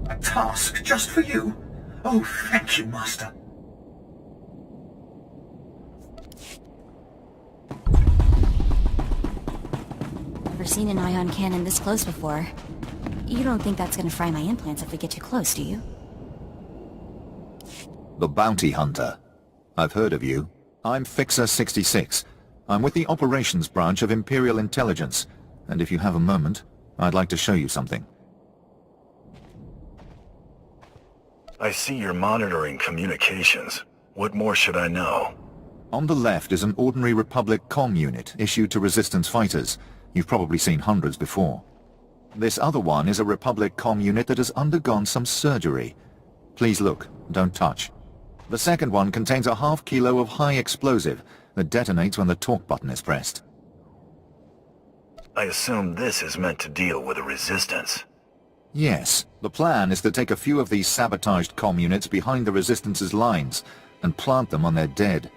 A task just for you? Oh, thank you, Master. Never seen an ion cannon this close before. You don't think that's gonna fry my implants if we get too close, do you? The Bounty Hunter. I've heard of you. I'm Fixer 66. I'm with the Operations Branch of Imperial Intelligence, and if you have a moment, I'd like to show you something. I see you're monitoring communications. What more should I know? On the left is an ordinary Republic comm unit issued to Resistance fighters. You've probably seen hundreds before. This other one is a Republic comm unit that has undergone some surgery. Please look, don't touch. The second one contains a half kilo of high explosive that detonates when the talk button is pressed. I assume this is meant to deal with the Resistance. Yes, the plan is to take a few of these sabotaged comm units behind the Resistance's lines and plant them on their dead.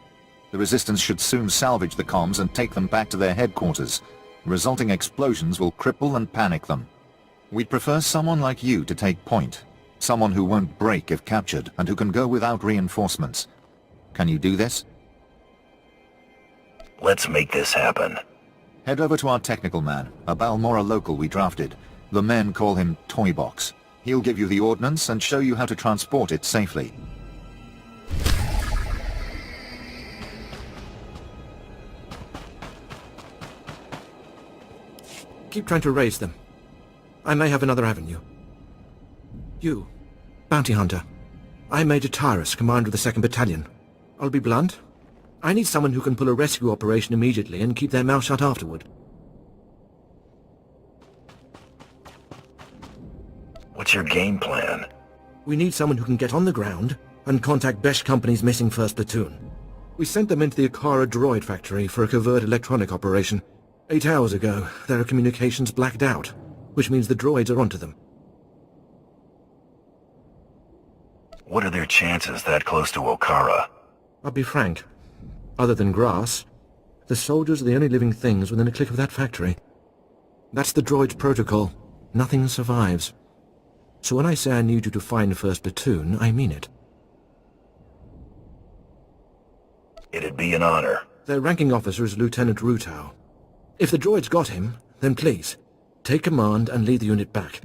The Resistance should soon salvage the comms and take them back to their headquarters. Resulting explosions will cripple and panic them. We'd prefer someone like you to take point. Someone who won't break if captured and who can go without reinforcements. Can you do this? Let's make this happen. Head over to our technical man, a Balmora local we drafted. The men call him Toybox. He'll give you the ordnance and show you how to transport it safely. Keep trying to raise them. I may have another avenue. You, Bounty Hunter. I'm Major Tyrus, commander of the 2nd Battalion. I'll be blunt. I need someone who can pull a rescue operation immediately and keep their mouth shut afterward. What's your game plan? We need someone who can get on the ground and contact Besh Company's missing 1st Platoon. We sent them into the Akara droid factory for a covert electronic operation. 8 hours ago, their communications blacked out, which means the droids are onto them. What are their chances that close to Okara? I'll be frank. Other than grass, the soldiers are the only living things within a click of that factory. That's the droid's protocol. Nothing survives. So when I say I need you to find 1st Platoon, I mean it. It'd be an honor. Their ranking officer is Lieutenant Rutau. If the droid's got him, then please, take command and lead the unit back.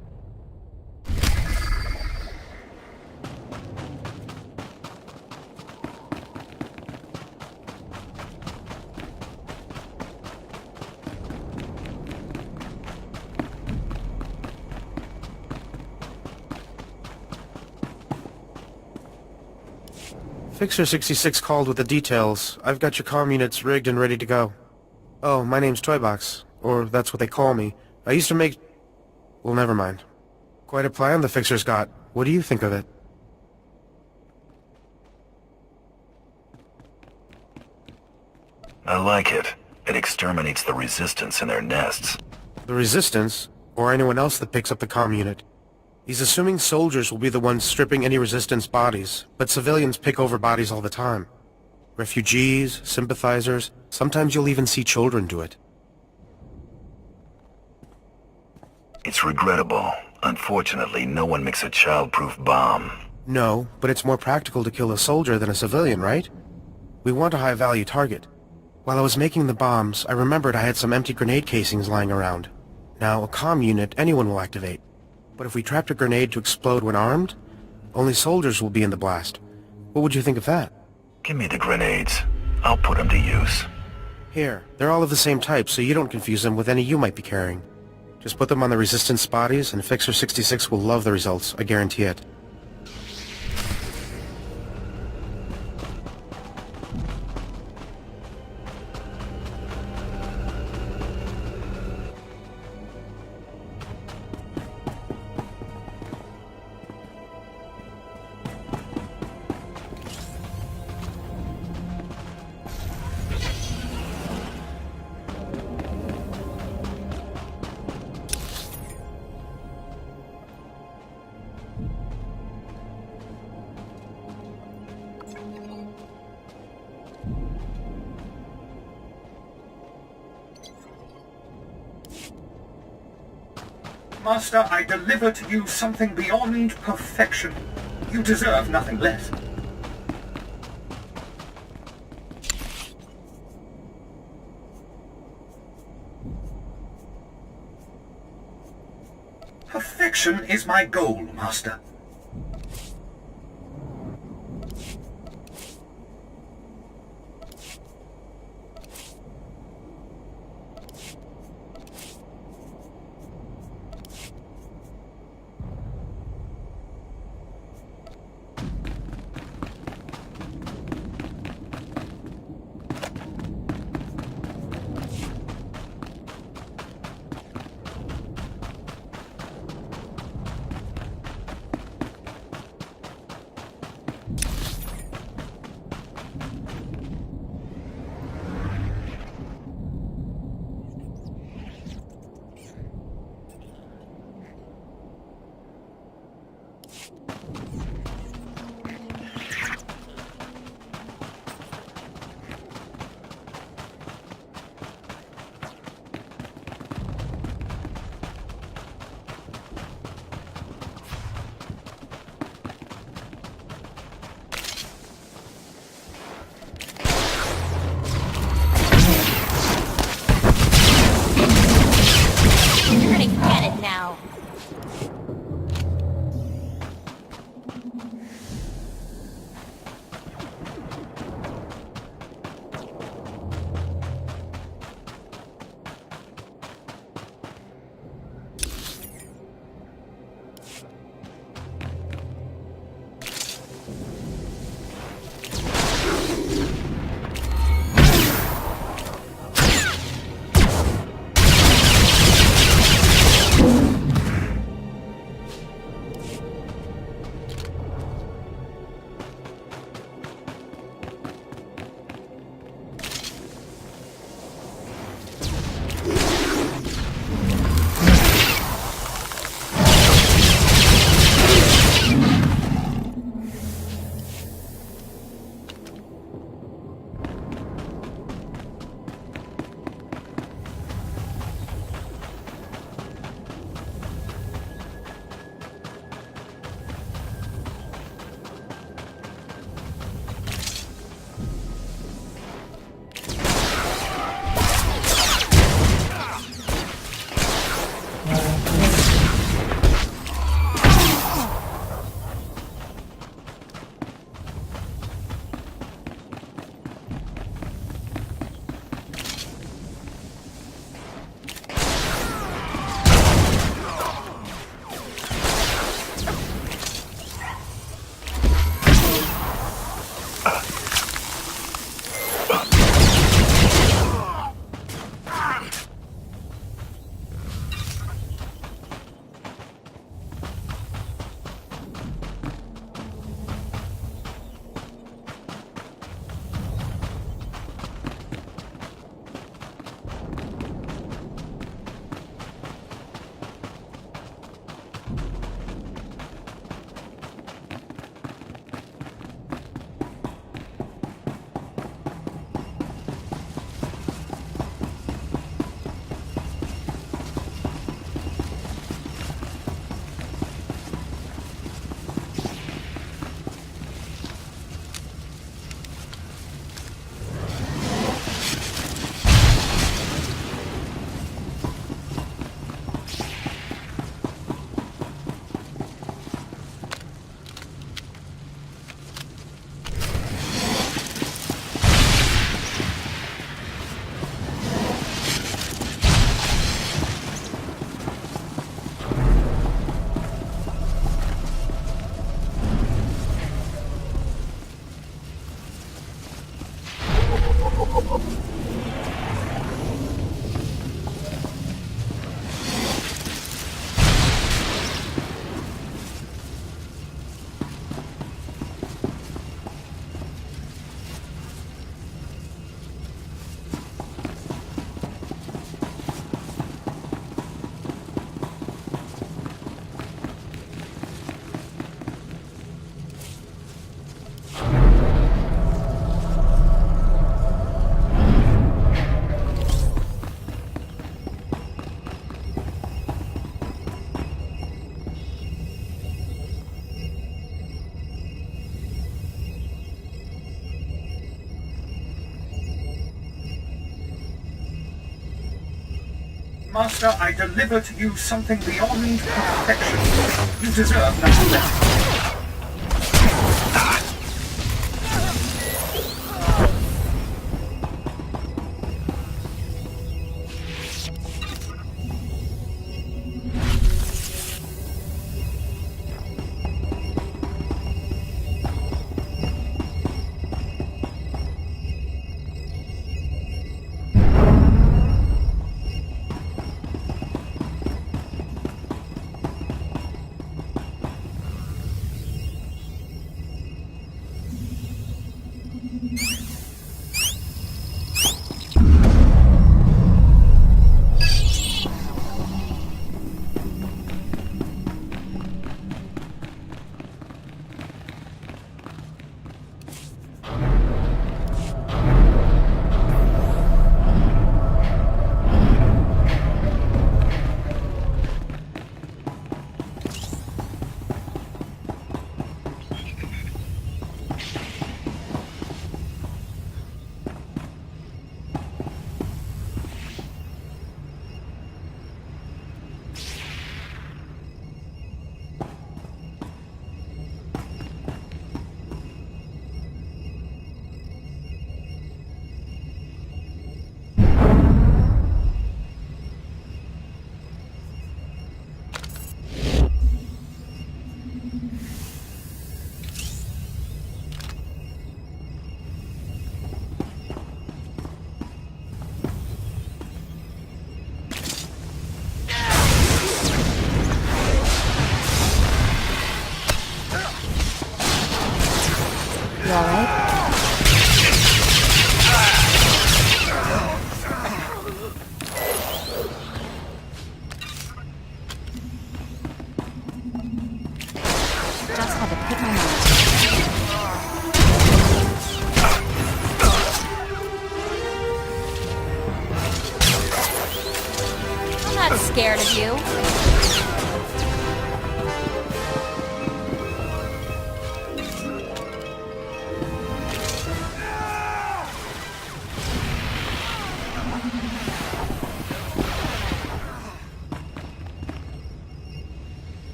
Fixer 66 called with the details. I've got your comm units rigged and ready to go. Oh, my name's Toybox, or that's what they call me. I used to make... Well, never mind. Quite a plan the Fixer's got. What do you think of it? I like it. It exterminates the Resistance in their nests. The Resistance, or anyone else that picks up the comm unit. He's assuming soldiers will be the ones stripping any Resistance bodies, but civilians pick over bodies all the time. Refugees, sympathizers, sometimes you'll even see children do it. It's regrettable. Unfortunately, no one makes a child-proof bomb. No, but it's more practical to kill a soldier than a civilian, right? We want a high-value target. While I was making the bombs, I remembered I had some empty grenade casings lying around. Now, a comm unit anyone will activate. But if we trapped a grenade to explode when armed, only soldiers will be in the blast. What would you think of that? Give me the grenades. I'll put them to use. Here, they're all of the same type, so you don't confuse them with any you might be carrying. Just put them on the Resistance bodies, and Fixer 66 will love the results, I guarantee it. Master, I deliver to you something beyond perfection. You deserve nothing less. Perfection is my goal, Master. Master, I deliver to you something beyond perfection. You deserve nothing less.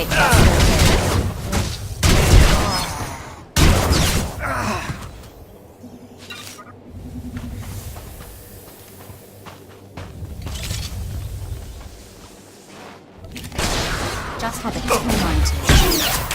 take that good care. Just have a keen mind to it.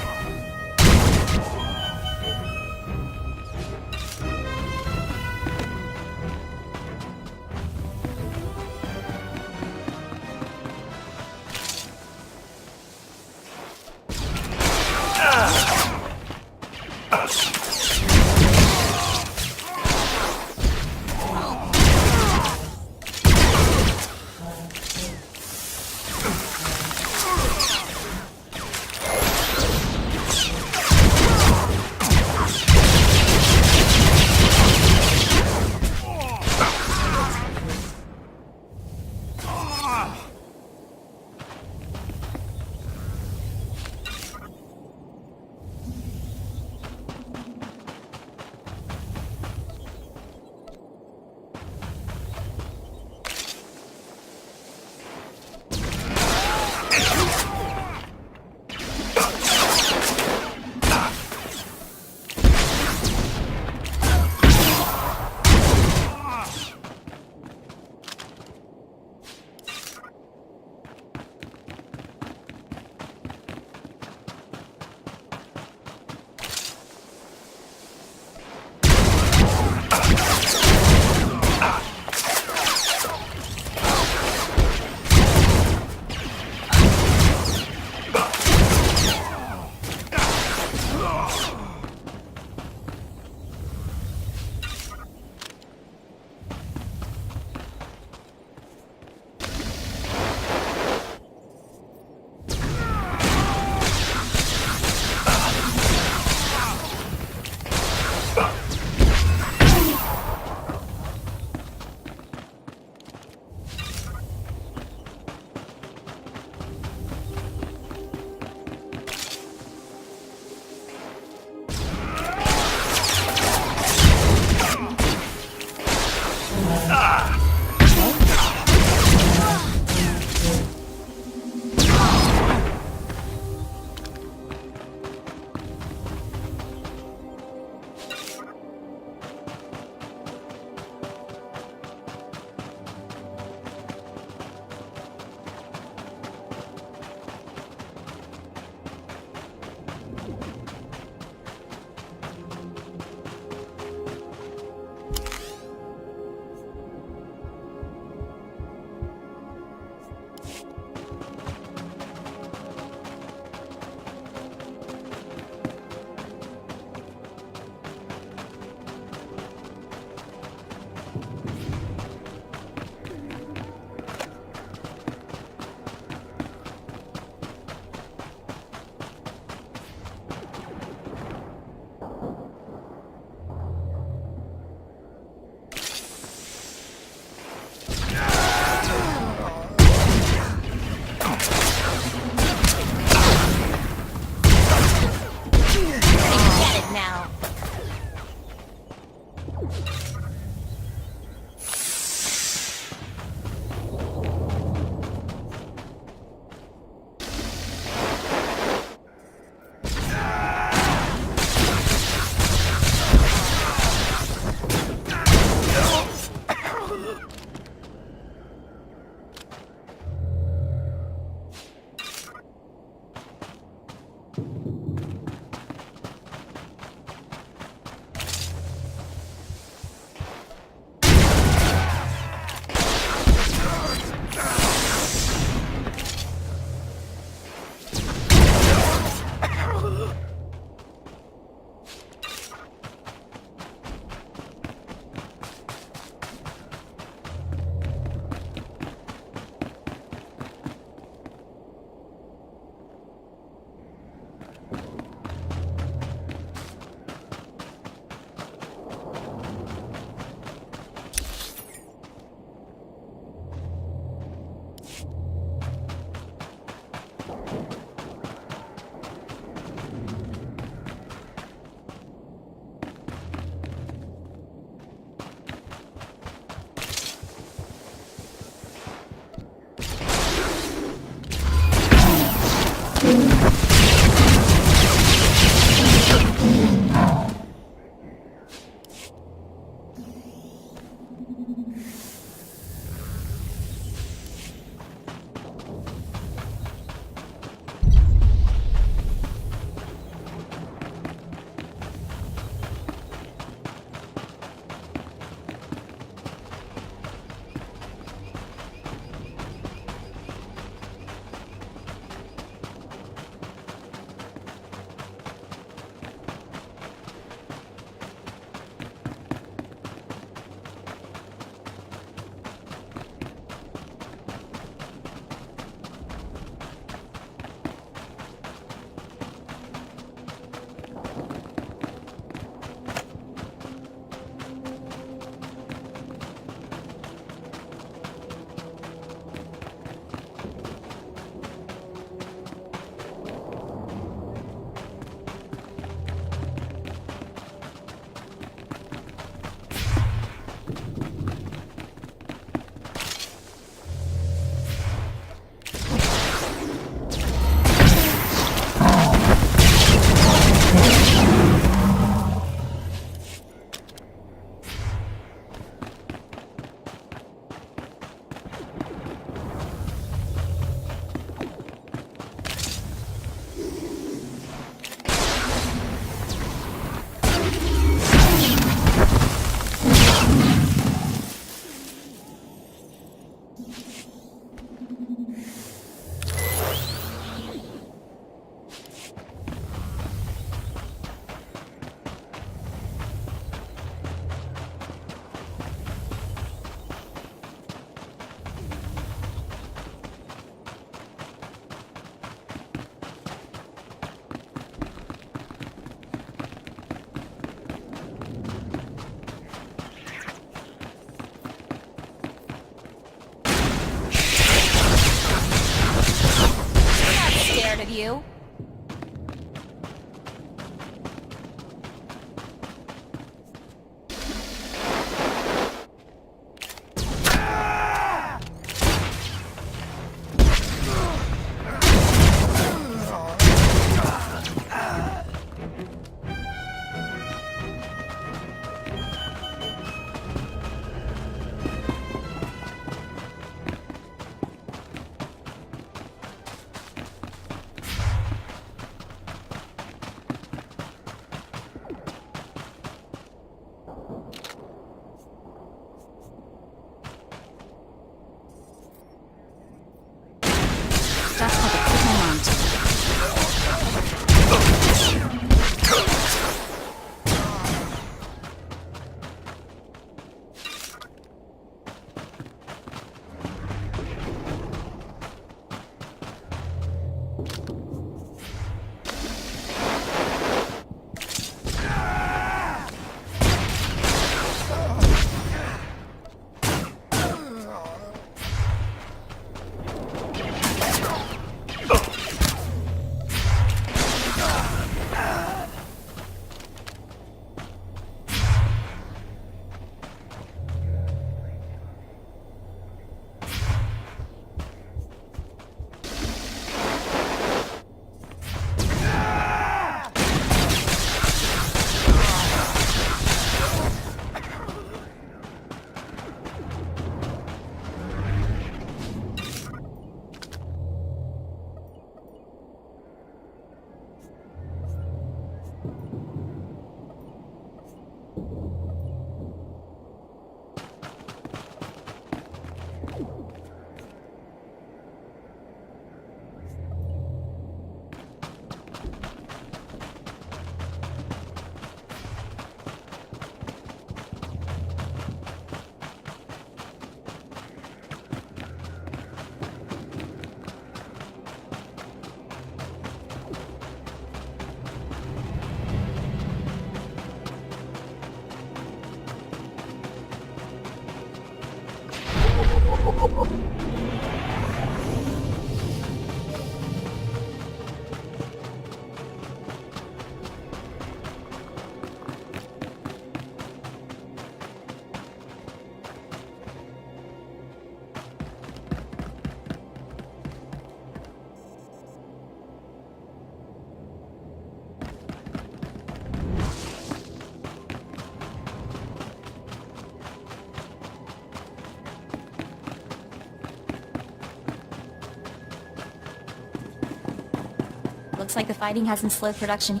Looks like the fighting hasn't slowed production.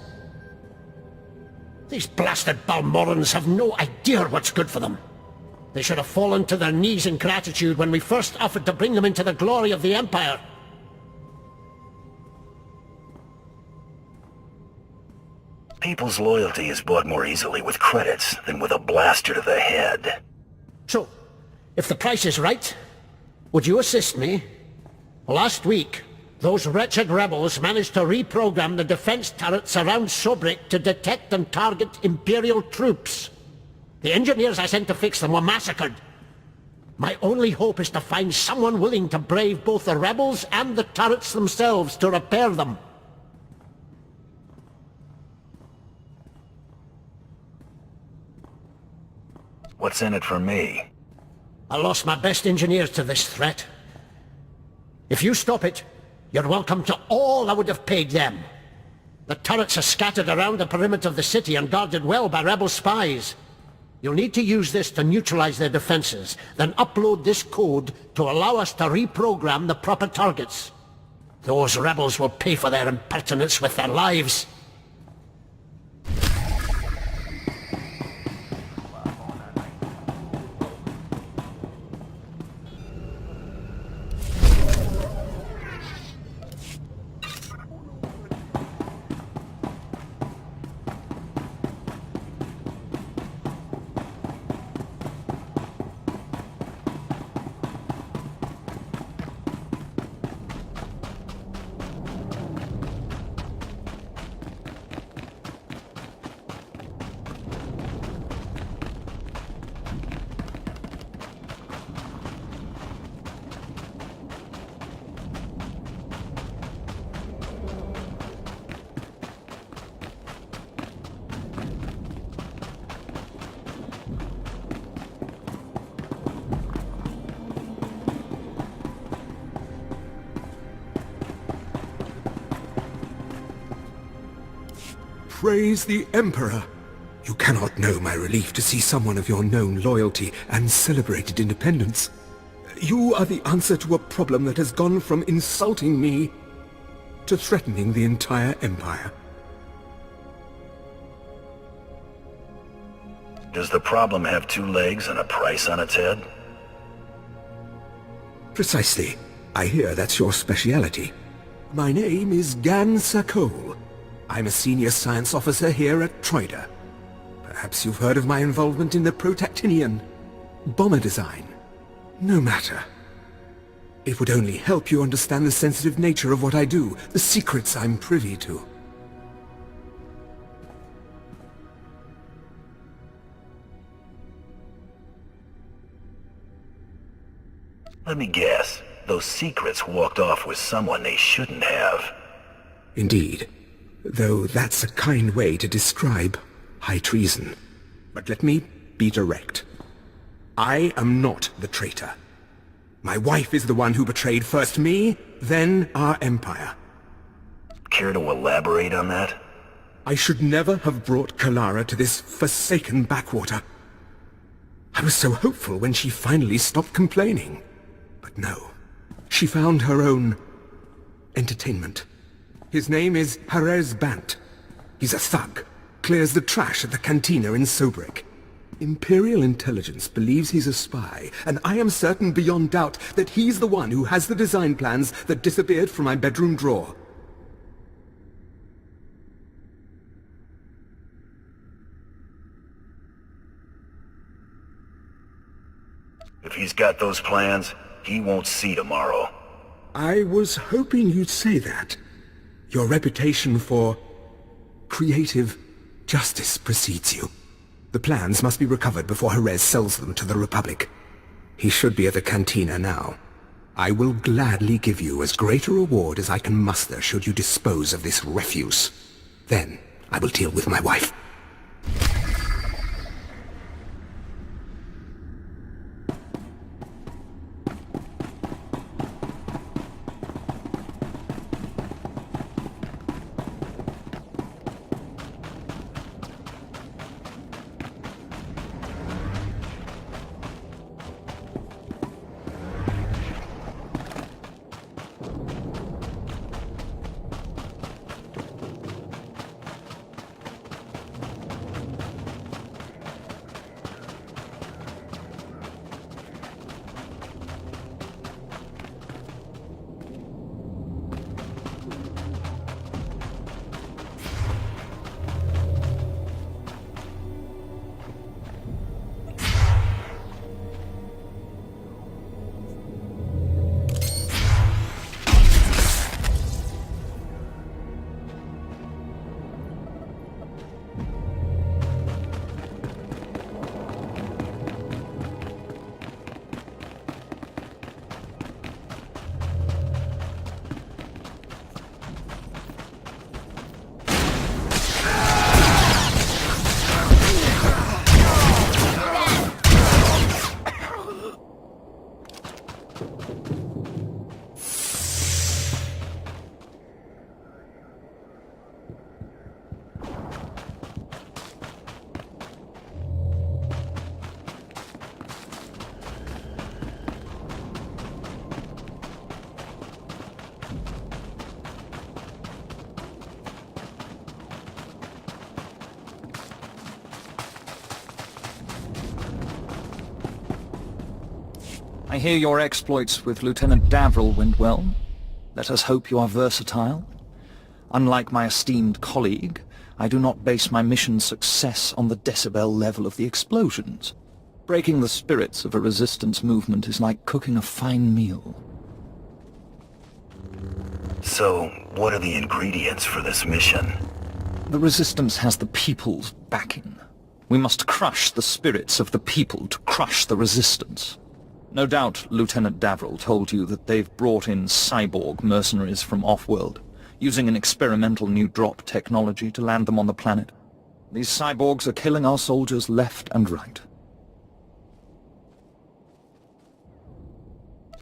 These blasted Balmorans have no idea what's good for them. They should have fallen to their knees in gratitude when we first offered to bring them into the glory of the Empire. People's loyalty is bought more easily with credits than with a blaster to the head. So, if the price is right, would you assist me? Last week, those wretched rebels managed to reprogram the defense turrets around Sobrik to detect and target Imperial troops. The engineers I sent to fix them were massacred. My only hope is to find someone willing to brave both the rebels and the turrets themselves to repair them. What's in it for me? I lost my best engineers to this threat. If you stop it, you're welcome to all I would have paid them. The turrets are scattered around the perimeter of the city and guarded well by rebel spies. You'll need to use this to neutralize their defenses, then upload this code to allow us to reprogram the proper targets. Those rebels will pay for their impertinence with their lives. Praise the Emperor! You cannot know my relief to see someone of your known loyalty and celebrated independence. You are the answer to a problem that has gone from insulting me to threatening the entire Empire. Does the problem have two legs and a price on its head? Precisely. I hear that's your speciality. My name is Gan Sakol. I'm a senior science officer here at Troida. Perhaps you've heard of my involvement in the Protactinian bomber design. No matter. It would only help you understand the sensitive nature of what I do, the secrets I'm privy to. Let me guess. Those secrets walked off with someone they shouldn't have. Indeed. Though that's a kind way to describe high treason. But let me be direct. I am not the traitor. My wife is the one who betrayed first me, then our empire. Care to elaborate on that? I should never have brought Kalara to this forsaken backwater. I was so hopeful when she finally stopped complaining. But no, she found her own entertainment. His name is Perez Bant. He's a thug. Clears the trash at the cantina in Sobrik. Imperial intelligence believes he's a spy, and I am certain beyond doubt that he's the one who has the design plans that disappeared from my bedroom drawer. If he's got those plans, he won't see tomorrow. I was hoping you'd say that. Your reputation for creative justice precedes you. The plans must be recovered before Jerez sells them to the Republic. He should be at the cantina now. I will gladly give you as great a reward as I can muster should you dispose of this refuse. Then I will deal with my wife. I hear your exploits with Lieutenant Davril went well. Let us hope you are versatile. Unlike my esteemed colleague, I do not base my mission's success on the decibel level of the explosions. Breaking the spirits of a resistance movement is like cooking a fine meal. So, what are the ingredients for this mission? The resistance has the people's backing. We must crush the spirits of the people to crush the resistance. No doubt Lieutenant Davril told you that they've brought in cyborg mercenaries from off-world, using an experimental new drop technology to land them on the planet. These cyborgs are killing our soldiers left and right.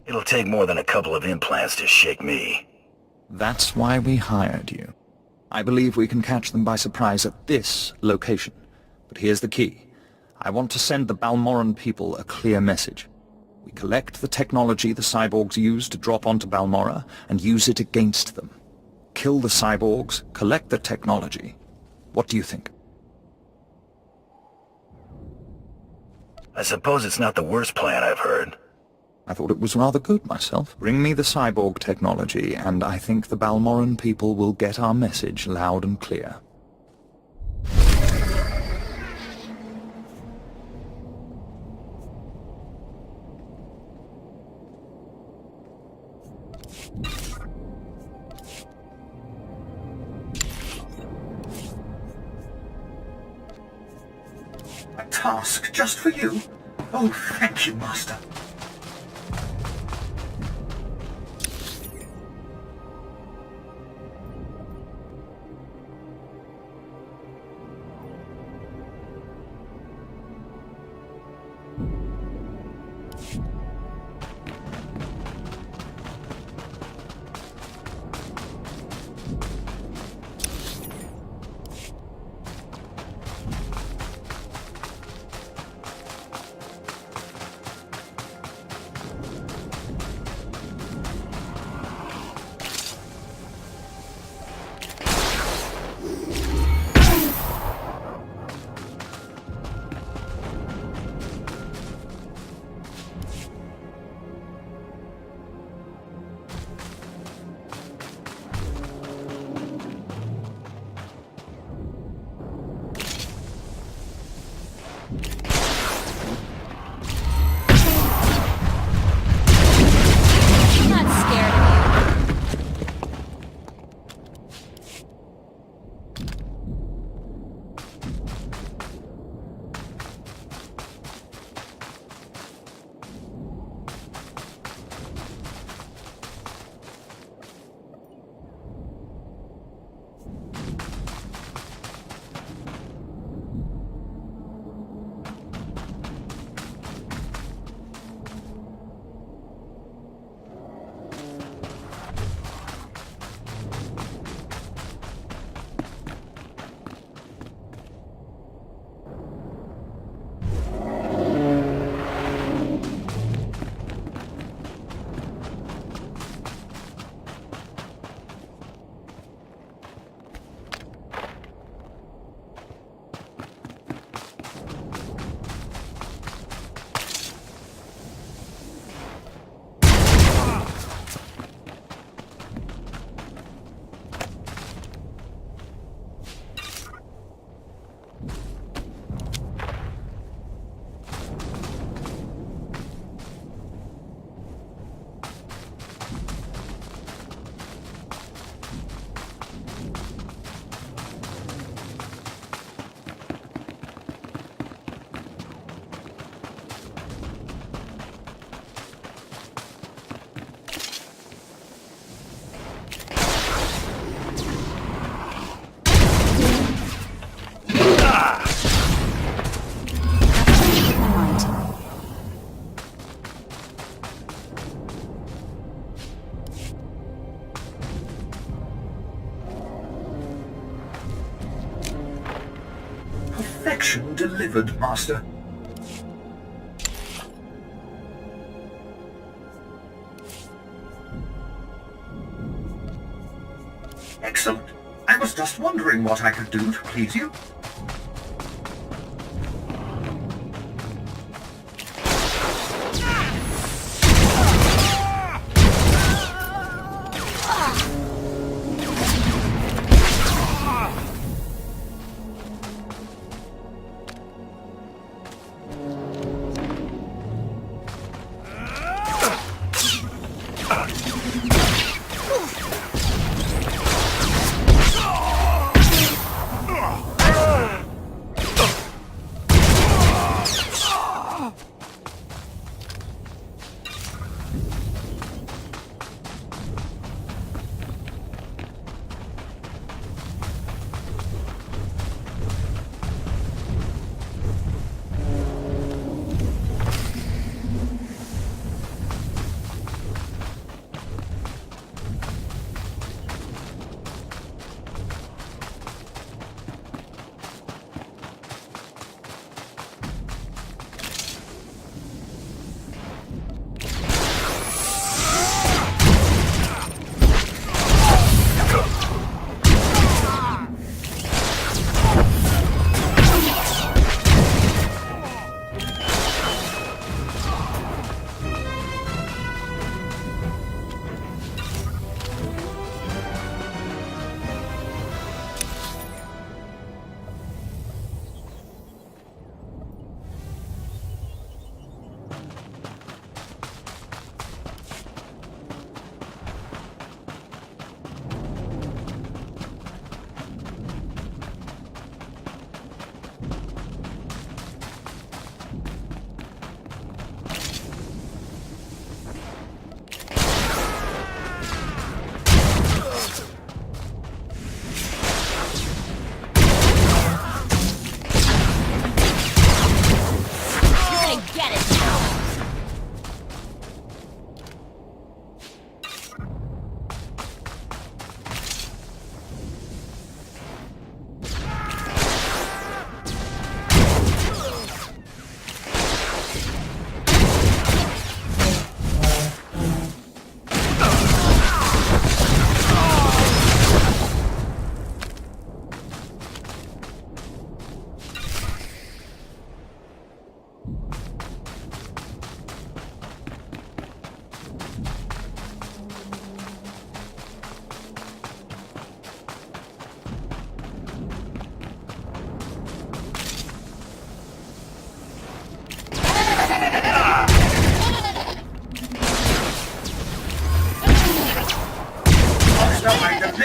It'll take more than a couple of implants to shake me. That's why we hired you. I believe we can catch them by surprise at this location. But here's the key. I want to send the Balmoran people a clear message. We collect the technology the cyborgs use to drop onto Balmora and use it against them. Kill the cyborgs, collect the technology. What do you think? I suppose it's not the worst plan I've heard. I thought it was rather good myself. Bring me the cyborg technology, and I think the Balmoran people will get our message loud and clear. A task just for you? Oh, thank you, Master. delivered, Master. Excellent. I was just wondering what I could do to please you.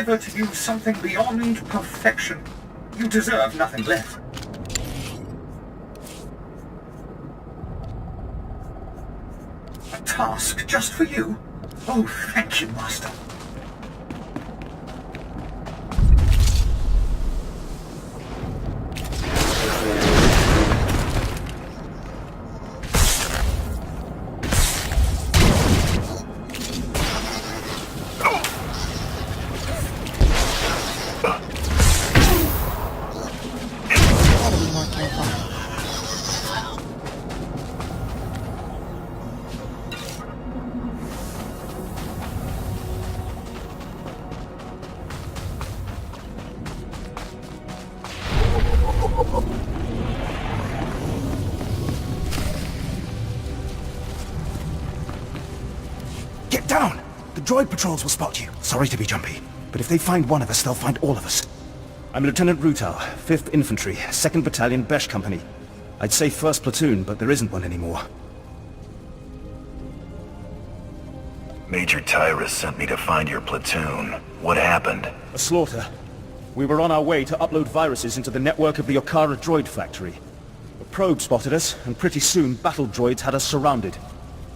deliver to you something beyond perfection. You deserve nothing less. A task just for you? Oh, thank you, Master. Get down! The droid patrols will spot you. Sorry to be jumpy, but if they find one of us, they'll find all of us. I'm Lieutenant Rutal, 5th Infantry, 2nd Battalion, Besh Company. I'd say 1st Platoon, but there isn't one anymore. Major Tyrus sent me to find your platoon. What happened? A slaughter. We were on our way to upload viruses into the network of the Okara droid factory. A probe spotted us, and pretty soon battle droids had us surrounded.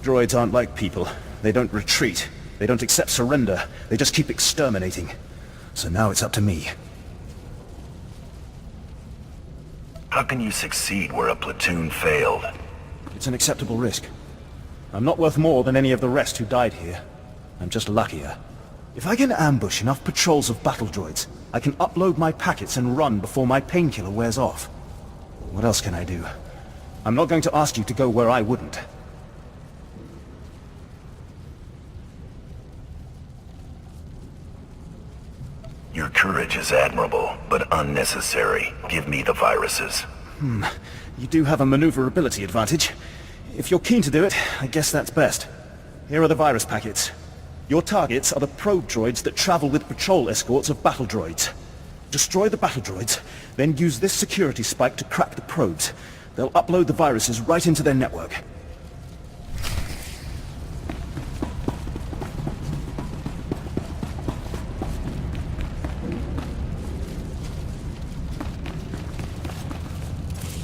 Droids aren't like people. They don't retreat. They don't accept surrender. They just keep exterminating. So now it's up to me. How can you succeed where a platoon failed? It's an acceptable risk. I'm not worth more than any of the rest who died here. I'm just luckier. If I can ambush enough patrols of battle droids, I can upload my packets and run before my painkiller wears off. What else can I do? I'm not going to ask you to go where I wouldn't. Your courage is admirable, but unnecessary. Give me the viruses. You do have a maneuverability advantage. If you're keen to do it, I guess that's best. Here are the virus packets. Your targets are the probe droids that travel with patrol escorts of battle droids. Destroy the battle droids, then use this security spike to crack the probes. They'll upload the viruses right into their network.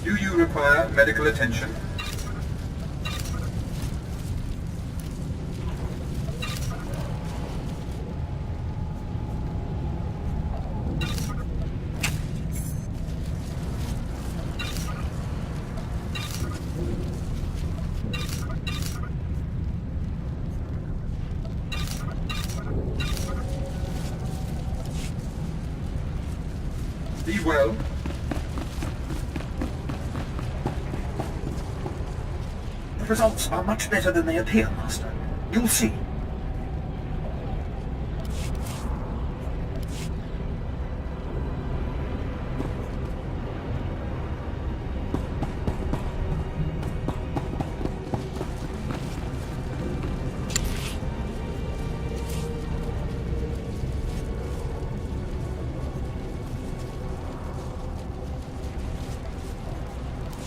Do you require medical attention? Be well. The results are much better than they appear, Master. You'll see.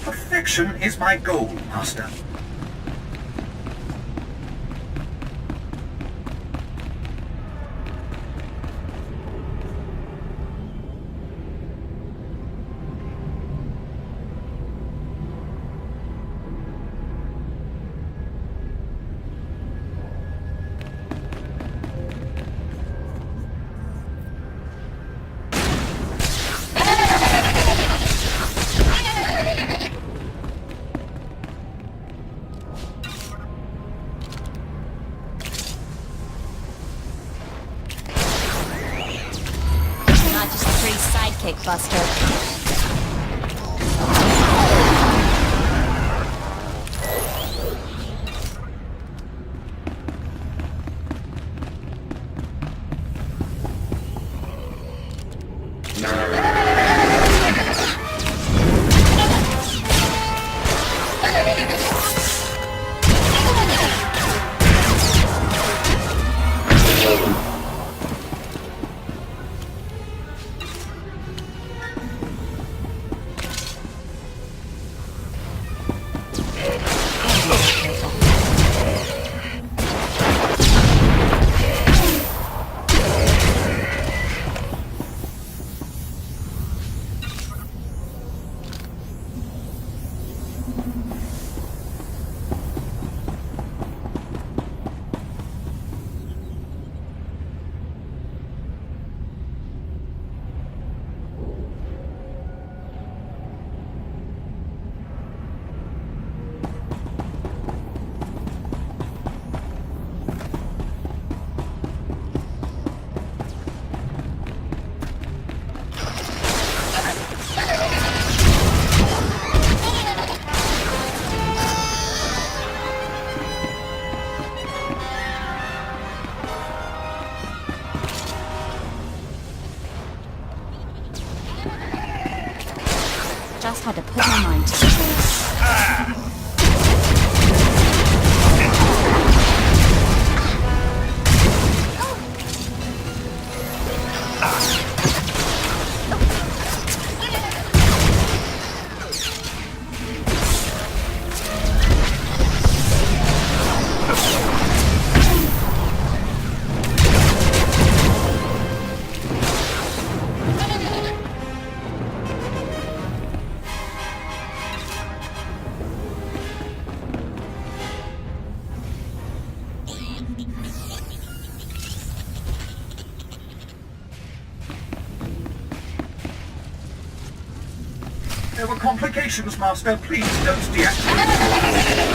Perfection is my goal, Master. Not just a pretty sidekick, Buster. Just had to put my mind to it. There were complications, Master. Please don't deactivate.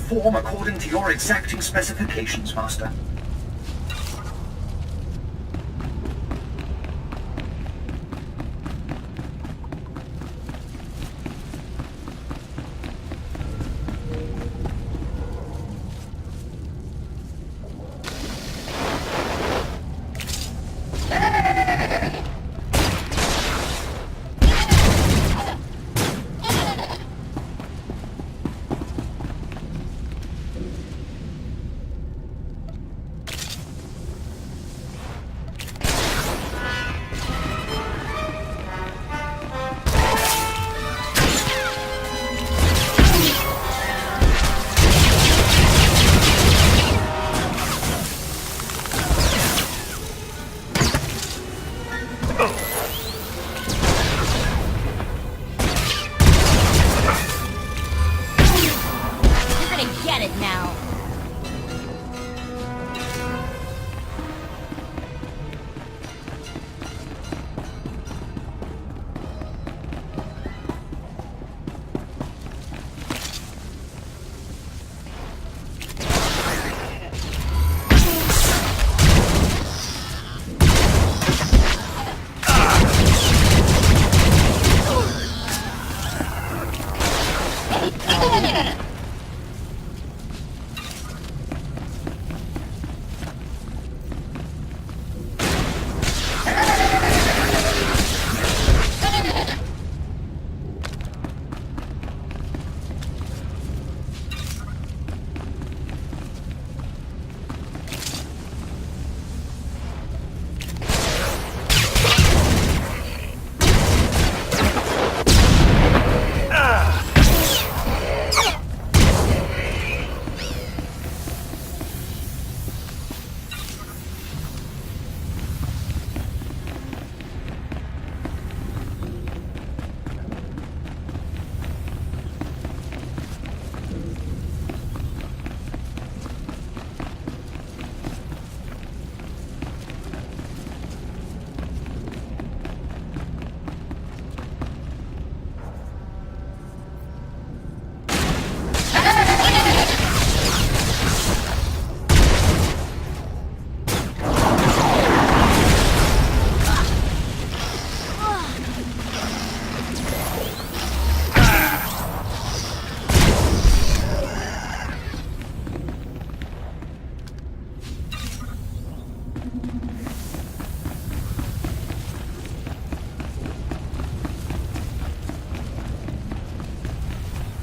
perform according to your exacting specifications, Master.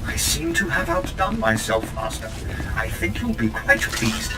I seem to have outdone myself, Master. I think you'll be quite pleased.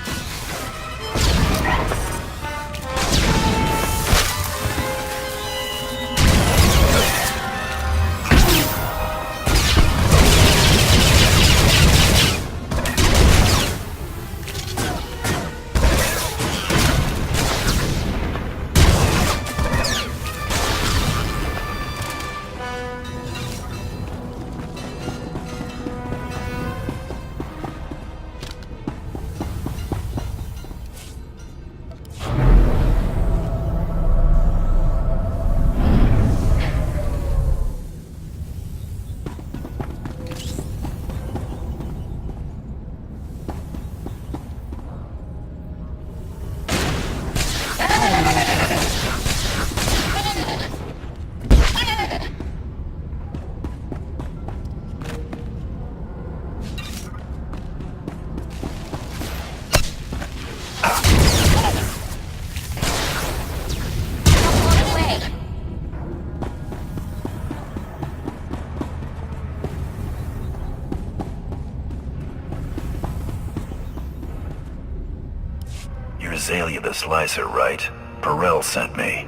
Azalea the Slicer, right? Perel sent me.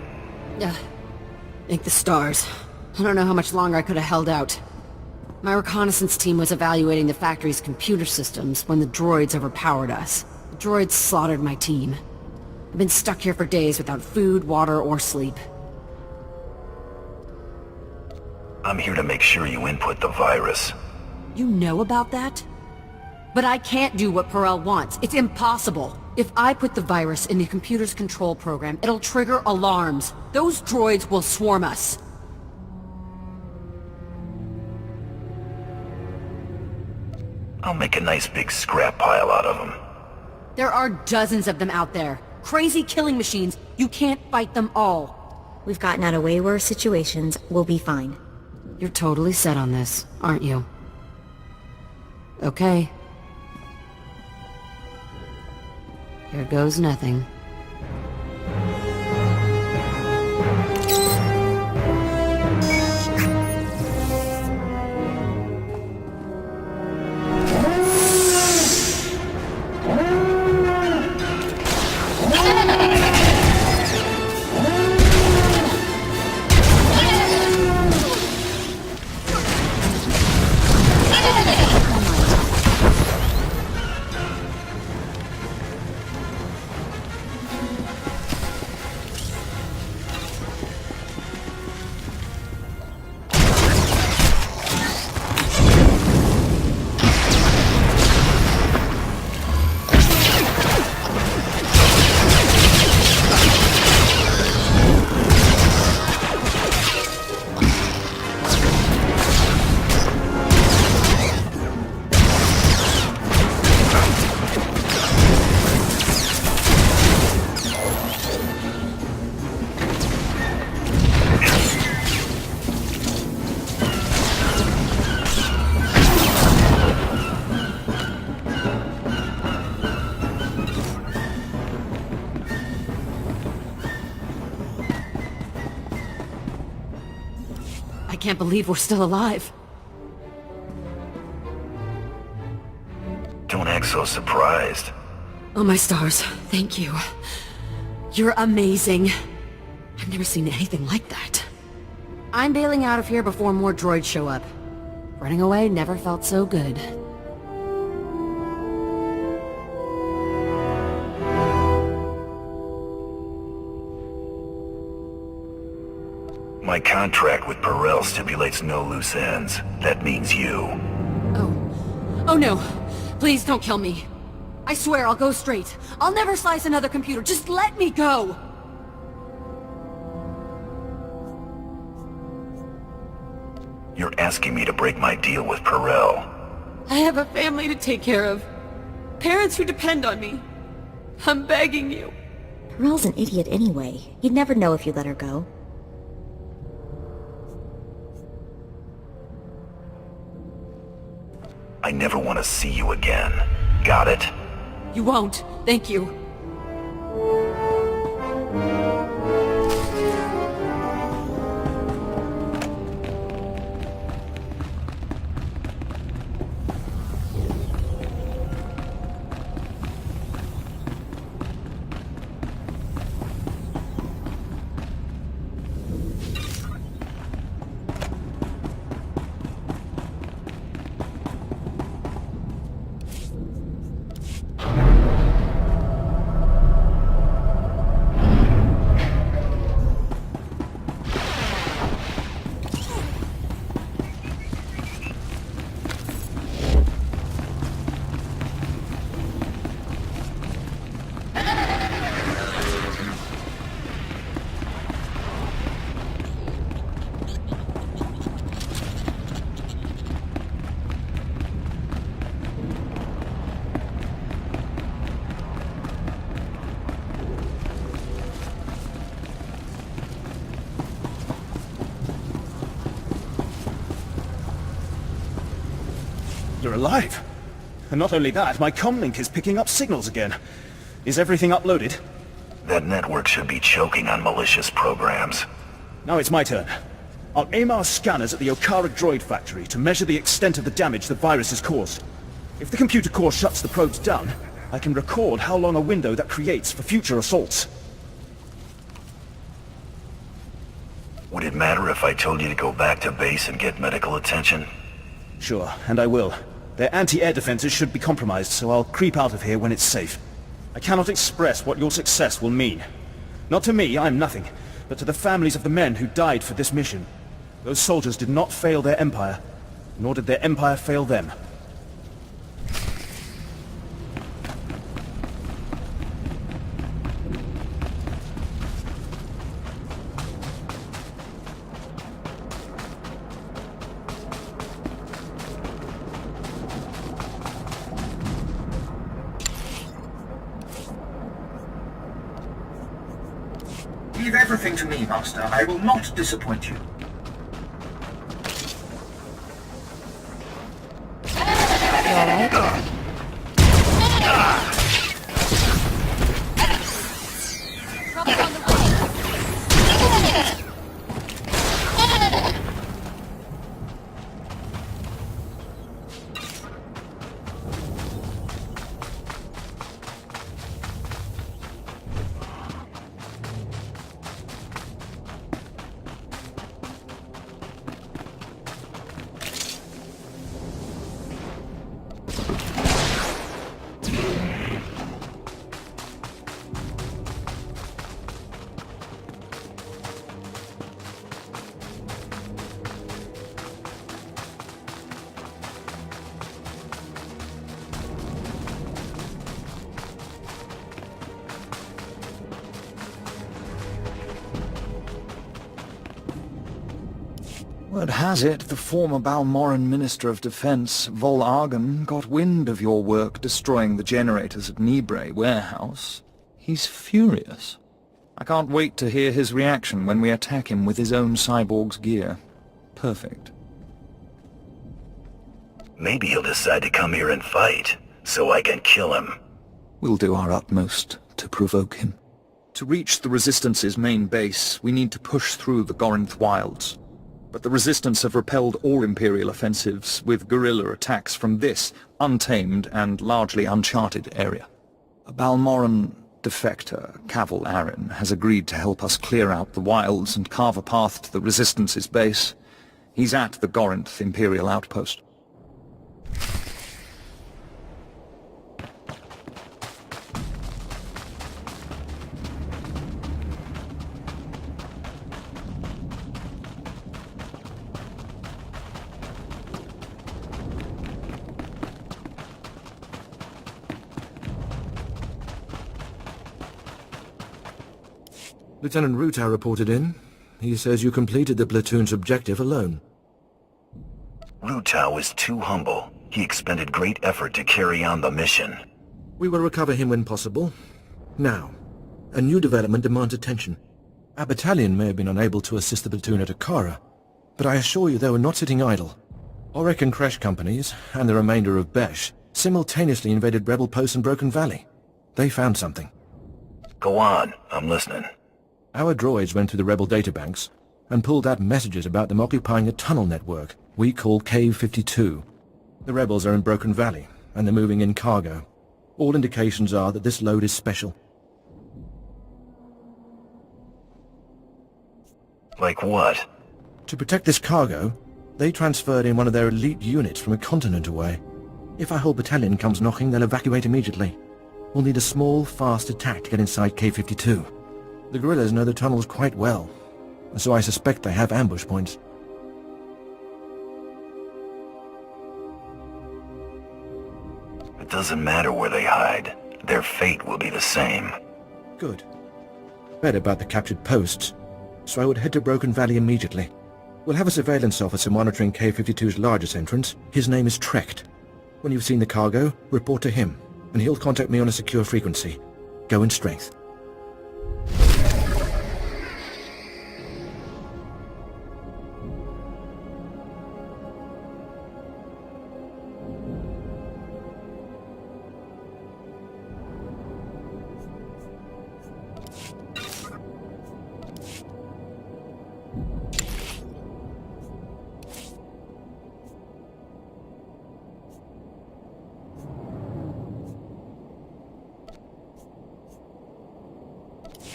Thank the stars. I don't know how much longer I could have held out. My reconnaissance team was evaluating the factory's computer systems when the droids overpowered us. The droids slaughtered my team. I've been stuck here for days without food, water, or sleep. I'm here to make sure you input the virus. You know about that? But I can't do what Perel wants. It's impossible. If I put the virus in the computer's control program, it'll trigger alarms. Those droids will swarm us. I'll make a nice big scrap pile out of them. There are dozens of them out there. Crazy killing machines. You can't fight them all. We've gotten out of way worse situations. We'll be fine. You're totally set on this, aren't you? Okay. Here goes nothing. I can't believe we're still alive. Don't act so surprised. Oh my stars, thank you. You're amazing. I've never seen anything like that. I'm bailing out of here before more droids show up. Running away never felt so good. My contract with Perel stipulates no loose ends. That means you. Oh no. Please don't kill me. I swear I'll go straight. I'll never slice another computer. Just let me go! You're asking me to break my deal with Perel. I have a family to take care of. Parents who depend on me. I'm begging you. Perel's an idiot anyway. He'd never know if you let her go. I never want to see you again. Got it? You won't. Thank you. You're alive. And not only that, my comlink is picking up signals again. Is everything uploaded? That network should be choking on malicious programs. Now it's my turn. I'll aim our scanners at the Okara droid factory to measure the extent of the damage the virus has caused. If the computer core shuts the probes down, I can record how long a window that creates for future assaults. Would it matter if I told you to go back to base and get medical attention? Sure, and I will. Their anti-air defenses should be compromised, so I'll creep out of here when it's safe. I cannot express what your success will mean. Not to me, I'm nothing, but to the families of the men who died for this mission. Those soldiers did not fail their empire, nor did their empire fail them. Leave everything to me, Master. I will not disappoint you. You alright? Trouble's on the way. Word has it, the former Balmoran Minister of Defense, Vol Argon, got wind of your work destroying the generators at Nibre warehouse. He's furious. I can't wait to hear his reaction when we attack him with his own cyborg's gear. Perfect. Maybe he'll decide to come here and fight, so I can kill him. We'll do our utmost to provoke him. To reach the Resistance's main base, we need to push through the Gorinth wilds. But the Resistance have repelled all Imperial offensives with guerrilla attacks from this untamed and largely uncharted area. A Balmoran defector, Cavil Aaron, has agreed to help us clear out the wilds and carve a path to the Resistance's base. He's at the Gorinth Imperial outpost. Lieutenant Ruta reported in. He says you completed the platoon's objective alone. Ruta was too humble. He expended great effort to carry on the mission. We will recover him when possible. Now, a new development demands attention. Our battalion may have been unable to assist the platoon at Akara, but I assure you they were not sitting idle. Orek and Kresh companies, and the remainder of Besh, simultaneously invaded rebel posts in Broken Valley. They found something. Go on, I'm listening. Our droids went through the rebel databanks and pulled out messages about them occupying a tunnel network we call Cave 52. The rebels are in Broken Valley, and they're moving in cargo. All indications are that this load is special. Like what? To protect this cargo, they transferred in one of their elite units from a continent away. If our whole battalion comes knocking, they'll evacuate immediately. We'll need a small, fast attack to get inside Cave 52. The guerrillas know the tunnels quite well, and so I suspect they have ambush points. It doesn't matter where they hide. Their fate will be the same. Good. Read about the captured posts, so I would head to Broken Valley immediately. We'll have a surveillance officer monitoring K-52's largest entrance. His name is Trecht. When you've seen the cargo, report to him, and he'll contact me on a secure frequency. Go in strength.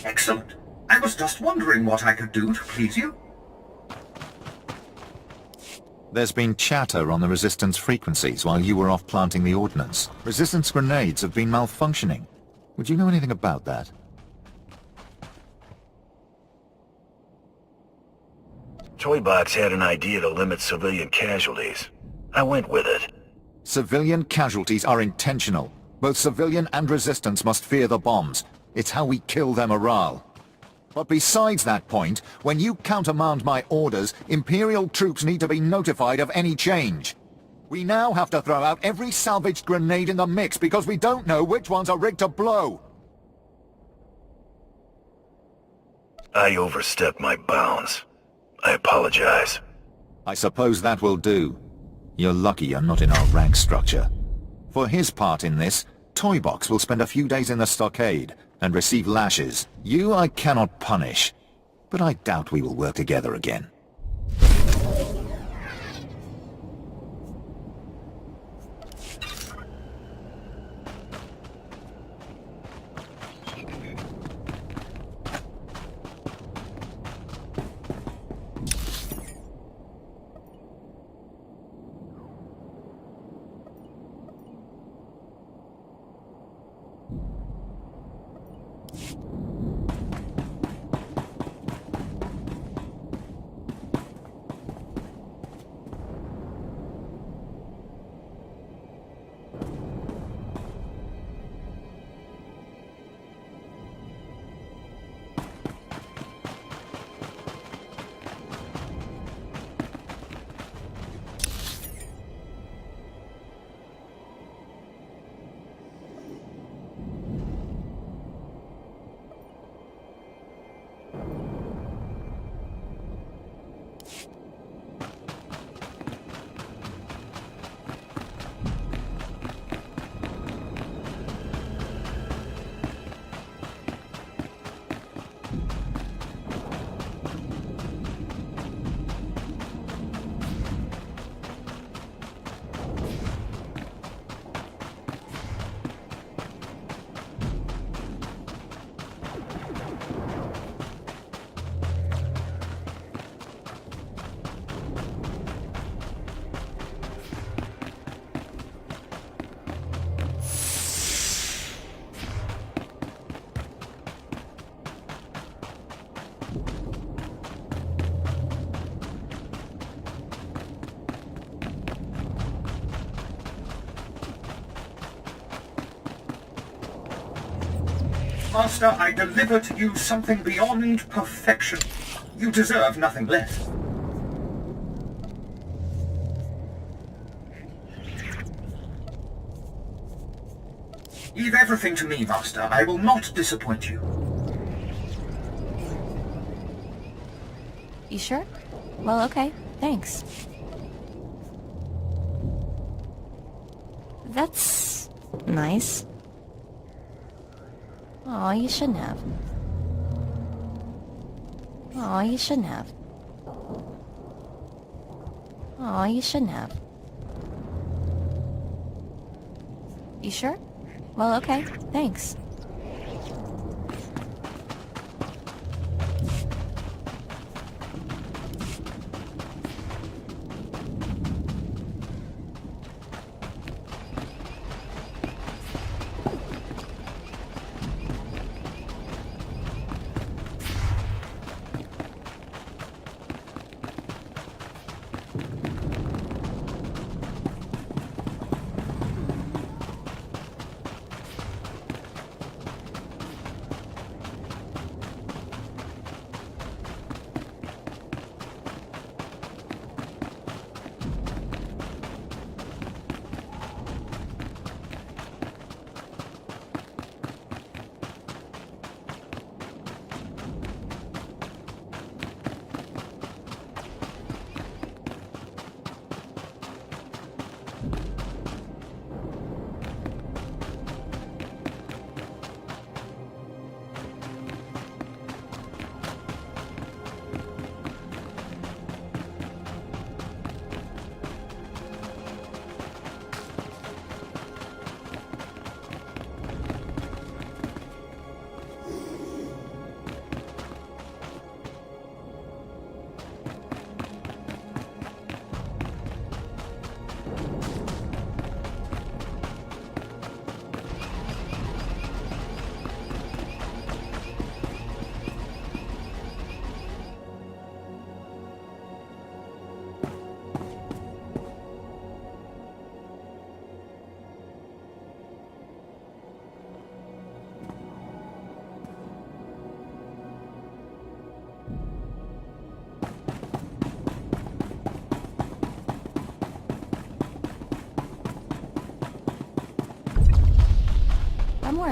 Excellent. I was just wondering what I could do to please you. There's been chatter on the Resistance frequencies while you were off planting the ordnance. Resistance grenades have been malfunctioning. Would you know anything about that? Toybox had an idea to limit civilian casualties. I went with it. Civilian casualties are intentional. Both civilian and Resistance must fear the bombs. It's how we kill their morale. But besides that point, when you countermand my orders, Imperial troops need to be notified of any change. We now have to throw out every salvaged grenade in the mix because we don't know which ones are rigged to blow. I overstepped my bounds. I apologize. I suppose that will do. You're lucky you're not in our rank structure. For his part in this, Toybox will spend a few days in the stockade and receive lashes. You I cannot punish, but I doubt we will work together again. Master, I deliver to you something beyond perfection. You deserve nothing less. Leave everything to me, Master. I will not disappoint you. You sure? Well, okay. Thanks. That's nice. Aw, you shouldn't have. Aw, you shouldn't have. Aw, you shouldn't have. You sure? Well, okay. Thanks.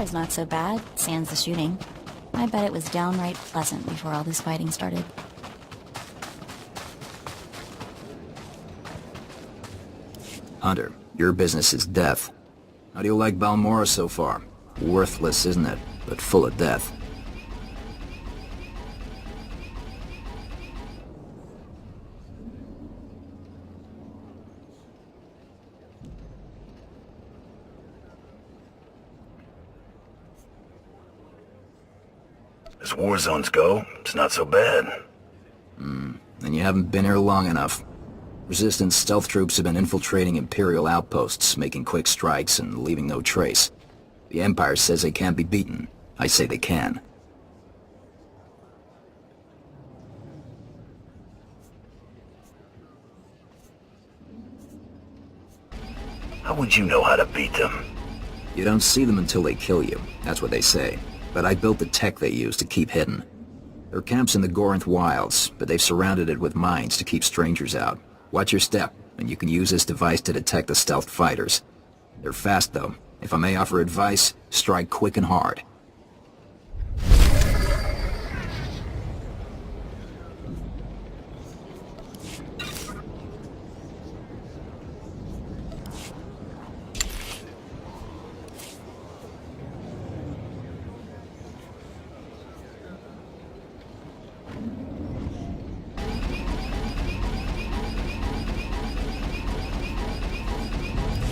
Is not so bad, sans the shooting. I bet it was downright pleasant before all this fighting started. Hunter, your business is death. How do you like Balmora so far? Worthless, isn't it? But full of death. As war zones go, it's not so bad. Then you haven't been here long enough. Resistance stealth troops have been infiltrating Imperial outposts, making quick strikes and leaving no trace. The Empire says they can't be beaten. I say they can. How would you know how to beat them? You don't see them until they kill you. That's what they say. But I built the tech they use to keep hidden. Their camp's in the Gorinth Wilds, but they've surrounded it with mines to keep strangers out. Watch your step, and you can use this device to detect the stealth fighters. They're fast, though. If I may offer advice, strike quick and hard.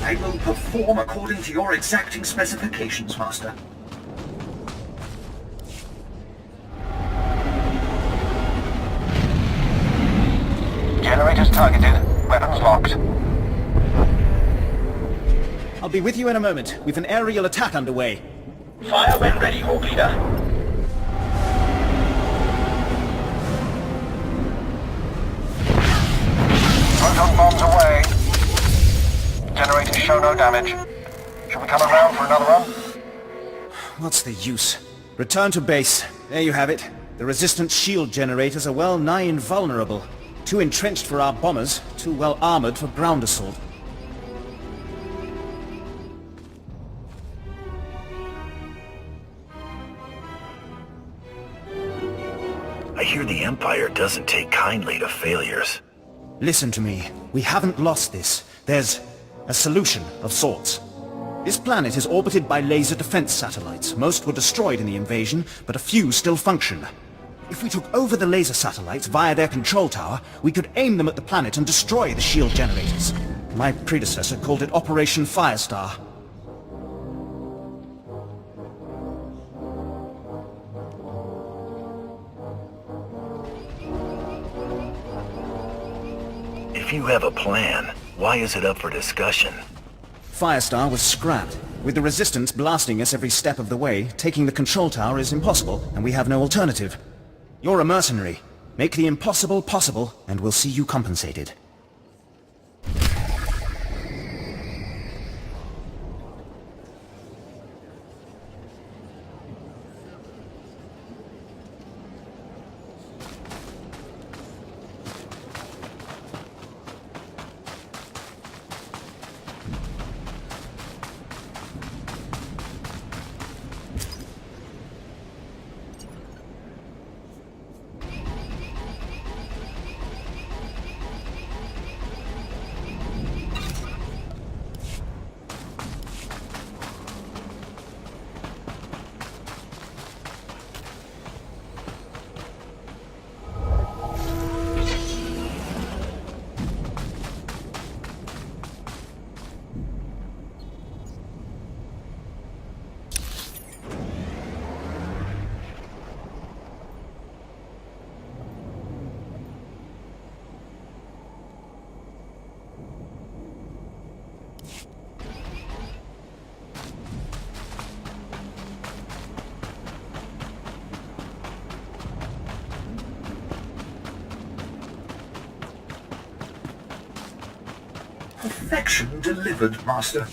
I will perform according to your exacting specifications, Master. Generators targeted. Weapons locked. I'll be with you in a moment. We've an aerial attack underway. Fire when ready, Hawk Leader. Proton bombs away. Generators show no damage. Shall we come around for another run? What's the use? Return to base. There you have it. The Resistance shield generators are well nigh invulnerable. Too entrenched for our bombers, too well armored for ground assault. I hear the Empire doesn't take kindly to failures. Listen to me. We haven't lost this. There's a solution of sorts. This planet is orbited by laser defense satellites. Most were destroyed in the invasion, but a few still function. If we took over the laser satellites via their control tower, we could aim them at the planet and destroy the shield generators. My predecessor called it Operation Firestar. If you have a plan, why is it up for discussion? Firestar was scrapped. With the Resistance blasting us every step of the way, taking the control tower is impossible, and we have no alternative. You're a mercenary. Make the impossible possible, and we'll see you compensated. Perfection delivered, Master.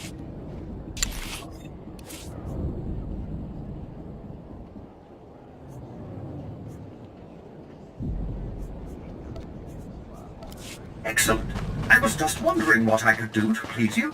Excellent. I was just wondering what I could do to please you.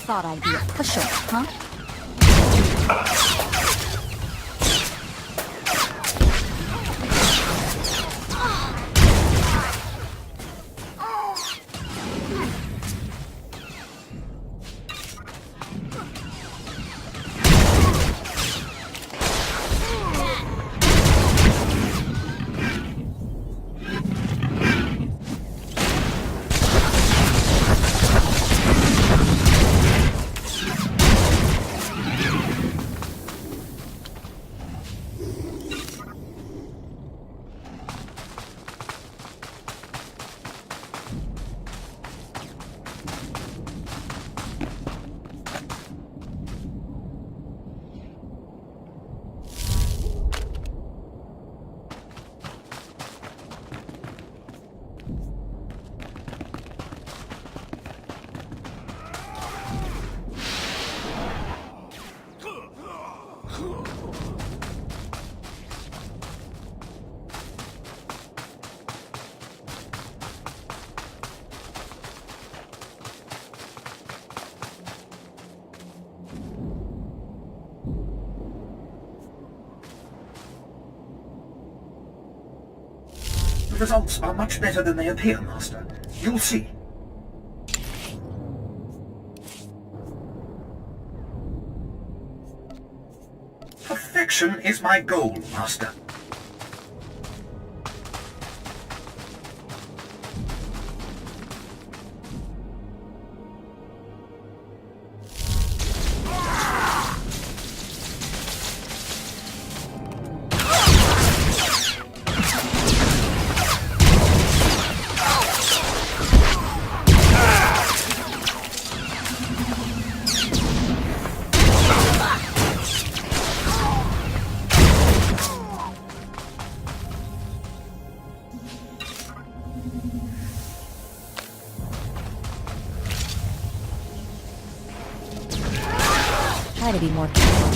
thought I'd be a pushover, huh? The results are much better than they appear, Master. You'll see. Perfection is my goal, Master. Try to be more careful.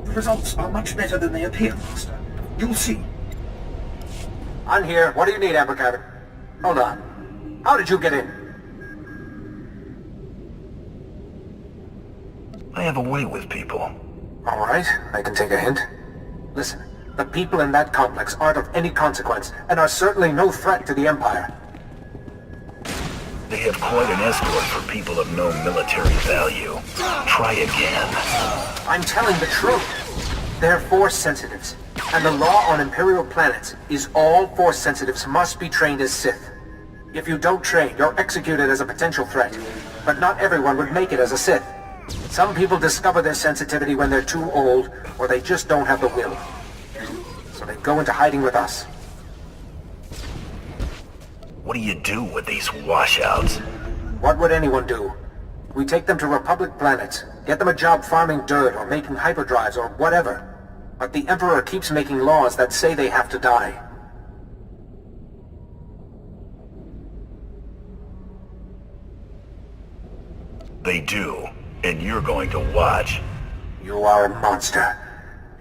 The results are much better than they appear, Master. You'll see. I'm here. What do you need, Amber Cabin? Hold on. How did you get in? I have a way with people. All right, I can take a hint. Listen, the people in that complex aren't of any consequence, and are certainly no threat to the Empire. They have quite an escort for people of no military value. Try again. I'm telling the truth. They're Force sensitives. And the law on Imperial planets is all Force sensitives must be trained as Sith. If you don't train, you're executed as a potential threat. But not everyone would make it as a Sith. Some people discover their sensitivity when they're too old, or they just don't have the will. So they go into hiding with us. What do you do with these washouts? What would anyone do? We take them to Republic planets, get them a job farming dirt or making hyperdrives or whatever. But the Emperor keeps making laws that say they have to die. They do, and you're going to watch. You are a monster,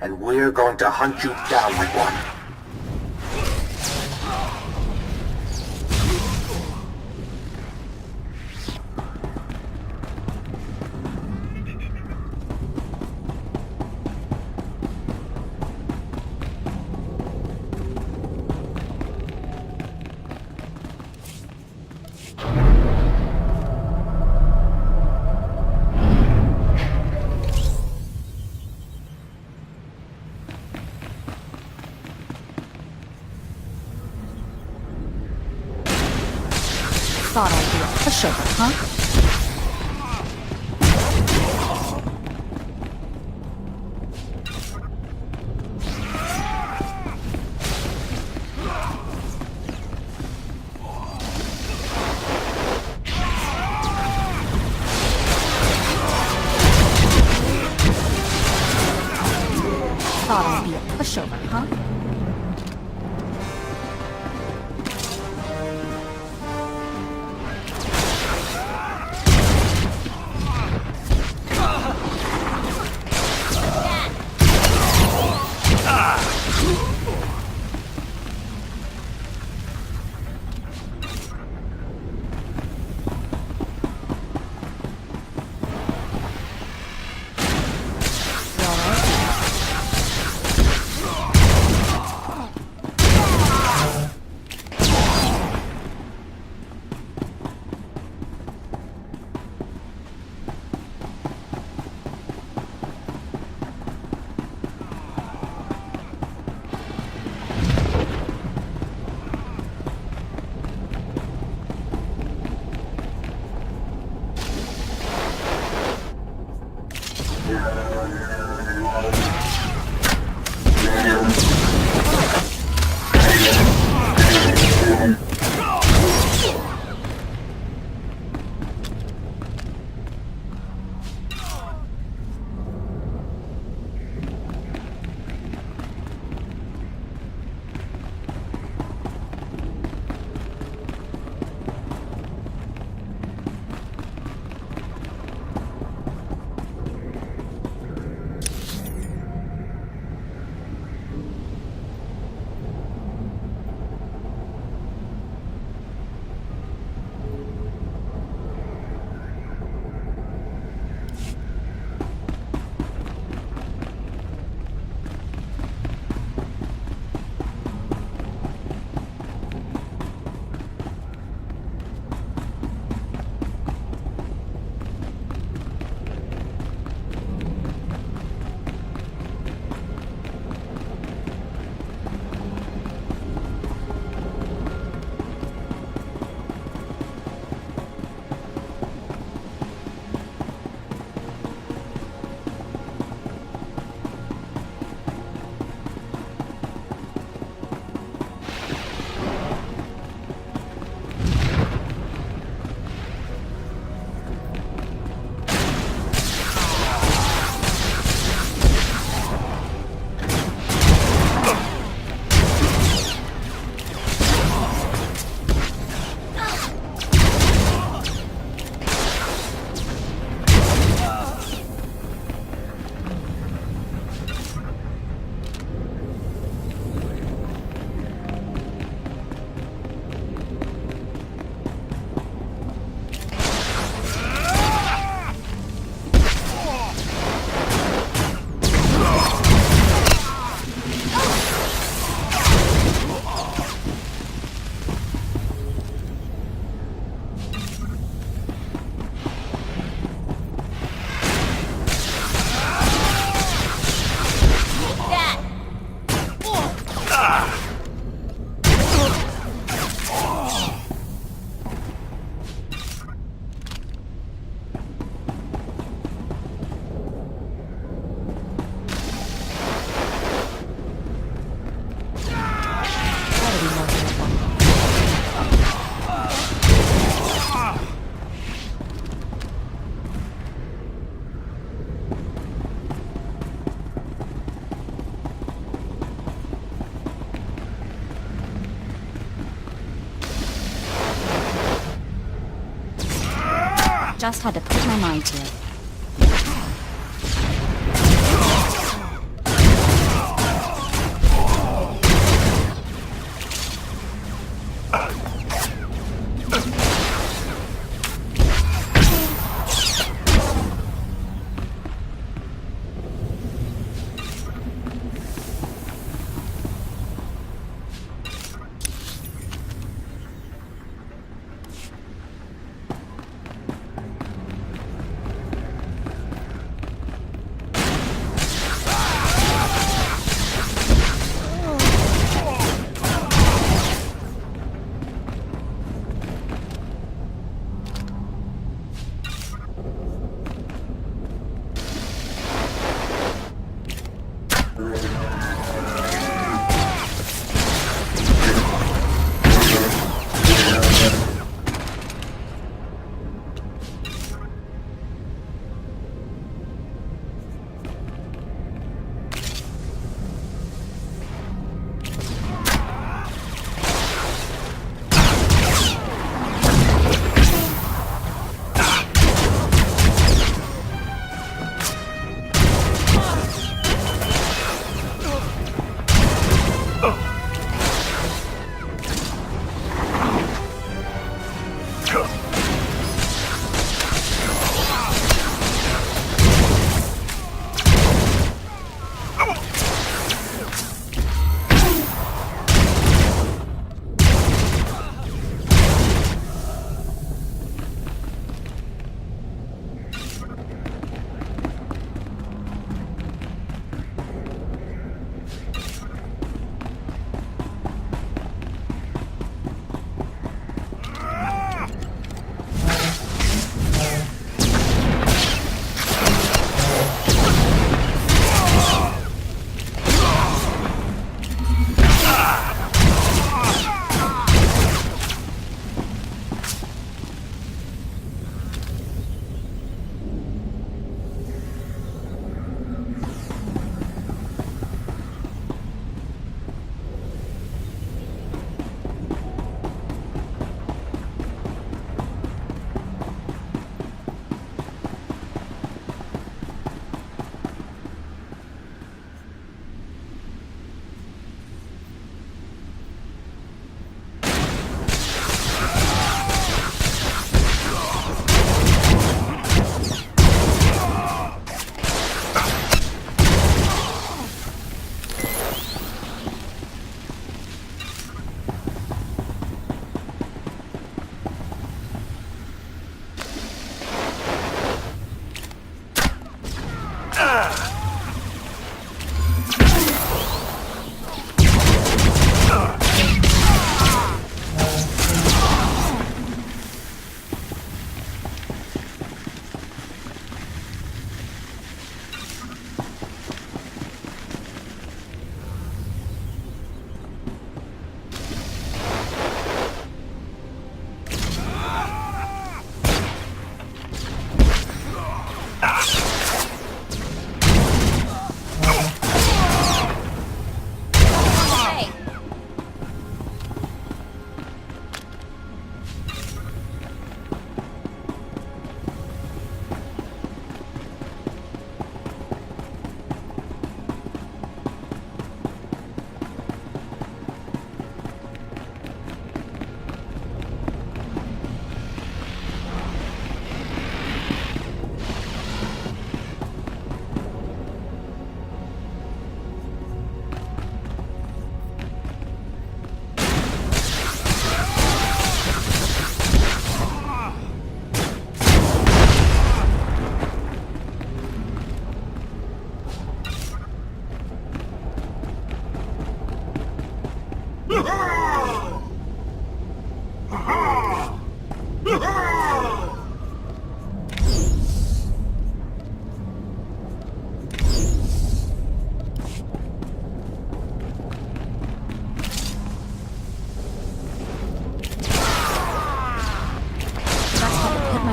and we're going to hunt you down like one. Thought I'd be a pushover, huh? Thought I'd be a pushover, huh? Just had to put my mind to it.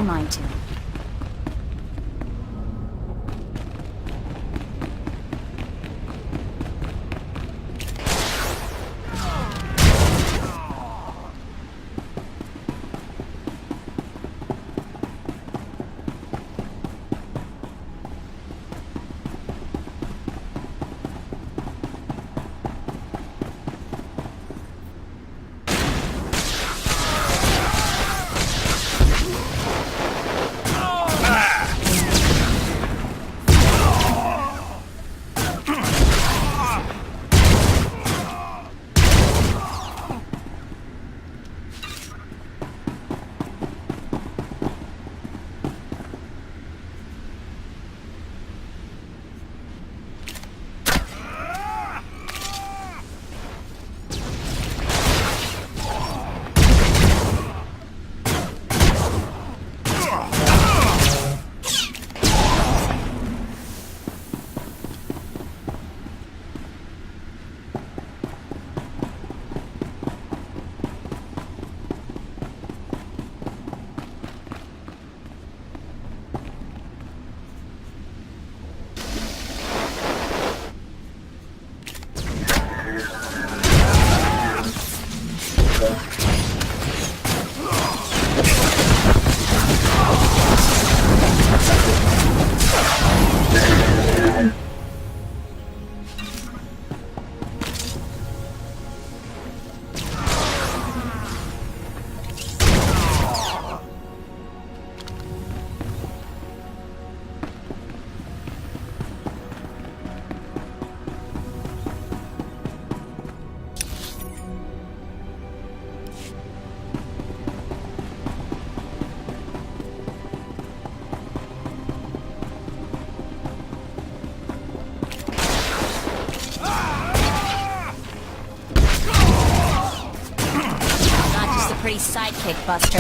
mind to. pretty sidekick, Buster.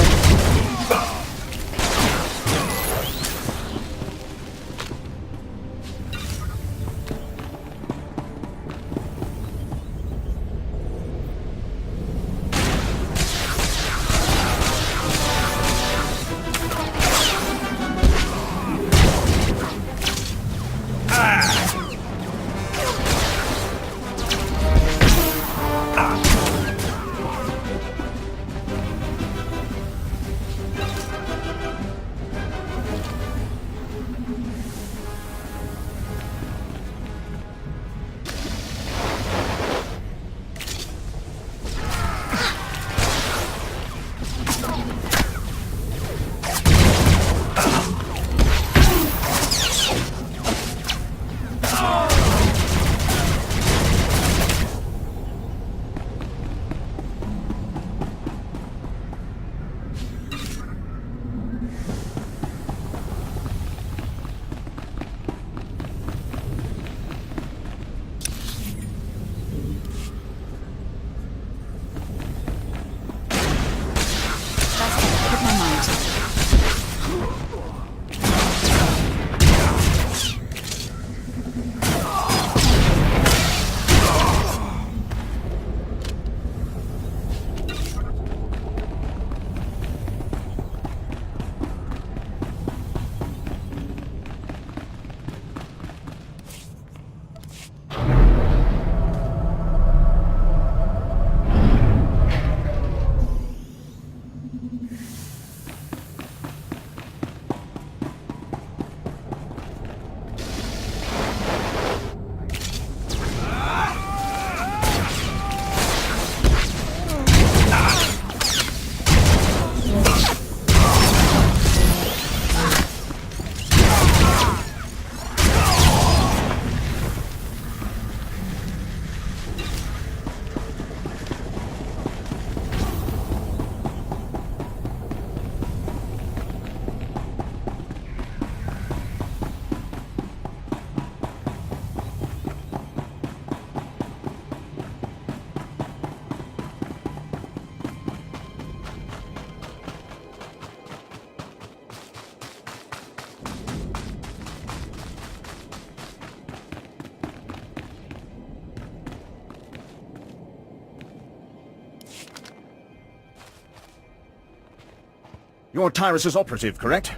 You're Tyrus's operative, correct?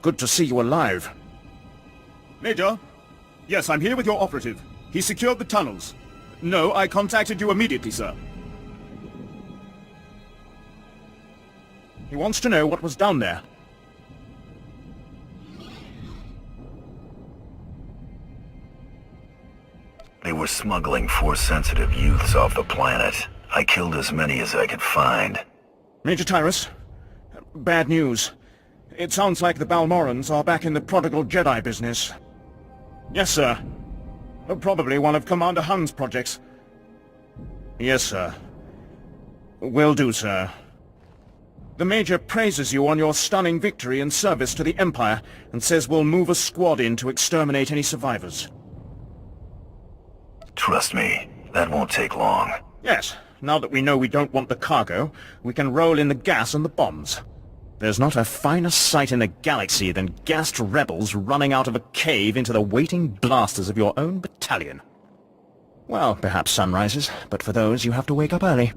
Good to see you alive. Major? Yes, I'm here with your operative. He secured the tunnels. No, I contacted you immediately, sir. He wants to know what was down there. They were smuggling Force-sensitive youths off the planet. I killed as many as I could find. Major Tyrus, bad news. It sounds like the Balmorans are back in the prodigal Jedi business. Yes, sir. Probably one of Commander Hunn's projects. Yes, sir. Will do, sir. The Major praises you on your stunning victory and service to the Empire, and says we'll move a squad in to exterminate any survivors. Trust me, that won't take long. Yes, now that we know we don't want the cargo, we can roll in the gas and the bombs. There's not a finer sight in the galaxy than gassed rebels running out of a cave into the waiting blasters of your own battalion. Well, perhaps sunrises, but for those you have to wake up early.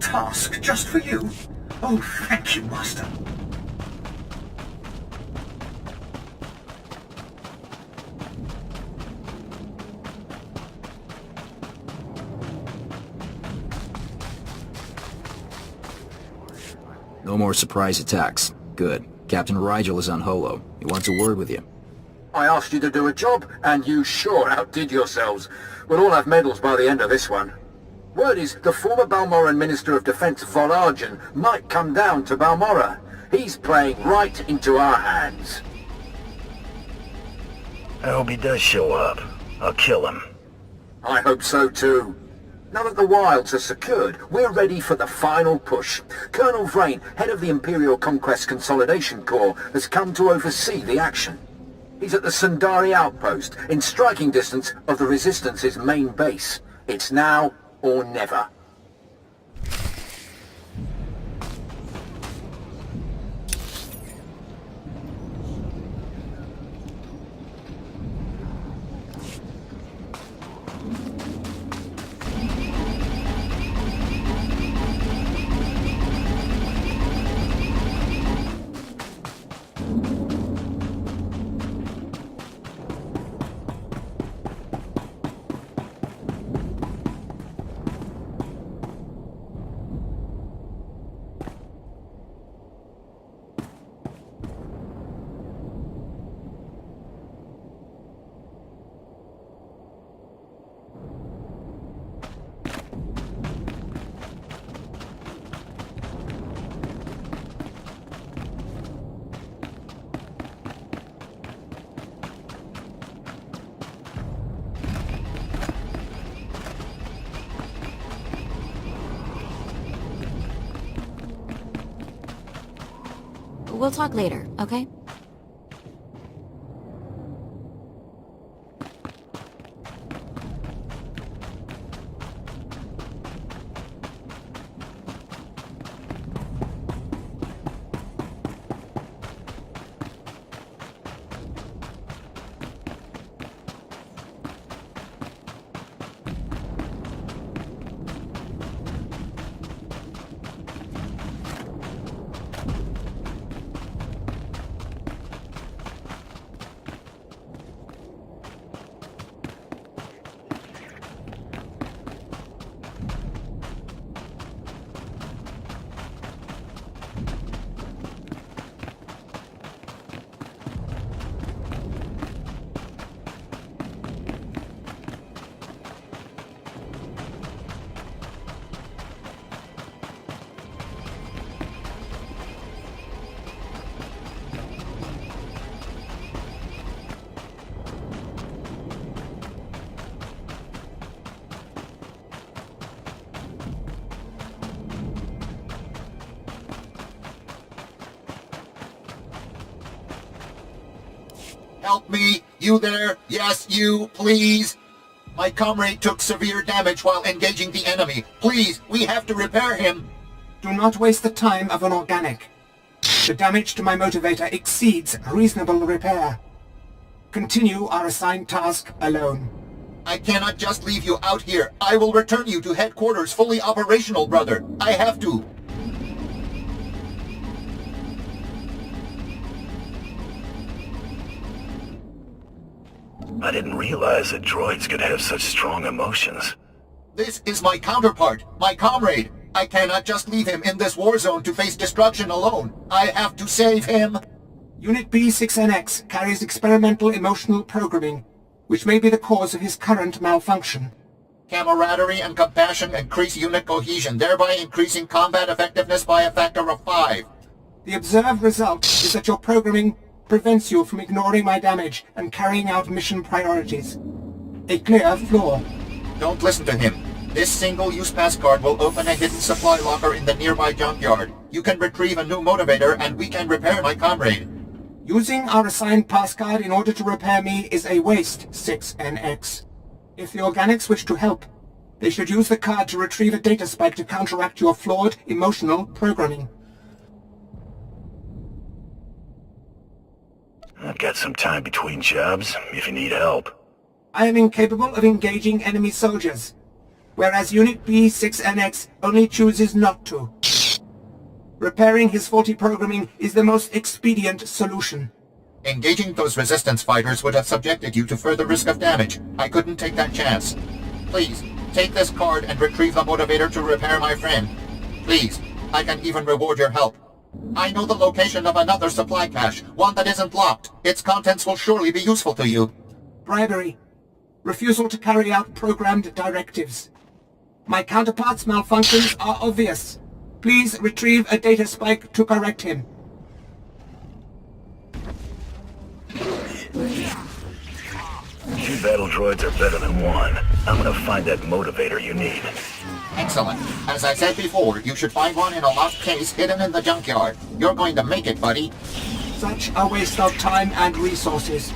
task just for you? Oh, thank you, Master. No more surprise attacks. Good. Captain Rigel is on Holo. He wants a word with you. I asked you to do a job, and you sure outdid yourselves. We'll all have medals by the end of this one. Word is, the former Balmoran Minister of Defense Von Argen might come down to Balmora. He's playing right into our hands. I hope he does show up. I'll kill him. I hope so too. Now that the wilds are secured, we're ready for the final push. Colonel Vrain, head of the Imperial Conquest Consolidation Corps, has come to oversee the action. He's at the Sundari outpost, in striking distance of the Resistance's main base. It's now or never. We'll talk later, okay? Help me! You there? Yes, you, please! My comrade took severe damage while engaging the enemy. Please, we have to repair him! Do not waste the time of an organic. The damage to my motivator exceeds reasonable repair. Continue our assigned task alone. I cannot just leave you out here. I will return you to headquarters fully operational, brother. I have to. I didn't realize that droids could have such strong emotions. This is my counterpart, my comrade. I cannot just leave him in this war zone to face destruction alone. I have to save him. Unit B6NX carries experimental emotional programming, which may be the cause of his current malfunction. Camaraderie and compassion increase unit cohesion, thereby increasing combat effectiveness by a factor of 5. The observed result is that your programming prevents you from ignoring my damage and carrying out mission priorities. A clear flaw. Don't listen to him. This single-use pass card will open a hidden supply locker in the nearby junkyard. You can retrieve a new motivator and we can repair my comrade. Using our assigned pass card in order to repair me is a waste, 6NX. If the organics wish to help, they should use the card to retrieve a data spike to counteract your flawed emotional programming. I've got some time between jobs, if you need help. I am incapable of engaging enemy soldiers. whereas Unit B6NX only chooses not to. Repairing his faulty programming is the most expedient solution. Engaging those resistance fighters would have subjected you to further risk of damage. I couldn't take that chance. Please, take this card and retrieve the motivator to repair my friend. Please, I can even reward your help. I know the location of another supply cache, one that isn't locked. Its contents will surely be useful to you. Bribery. Refusal to carry out programmed directives. My counterpart's malfunctions are obvious. Please retrieve a data spike to correct him. Two battle droids are better than one. I'm gonna find that motivator you need. Excellent. As I said before, you should find one in a locked case hidden in the junkyard. You're going to make it, buddy. Such a waste of time and resources.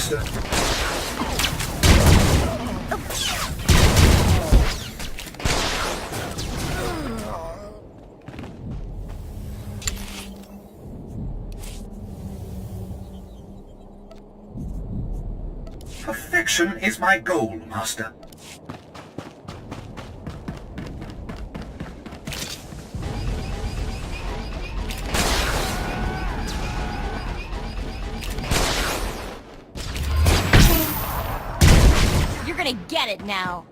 Master. Perfection is my goal, Master. You're gonna get it now.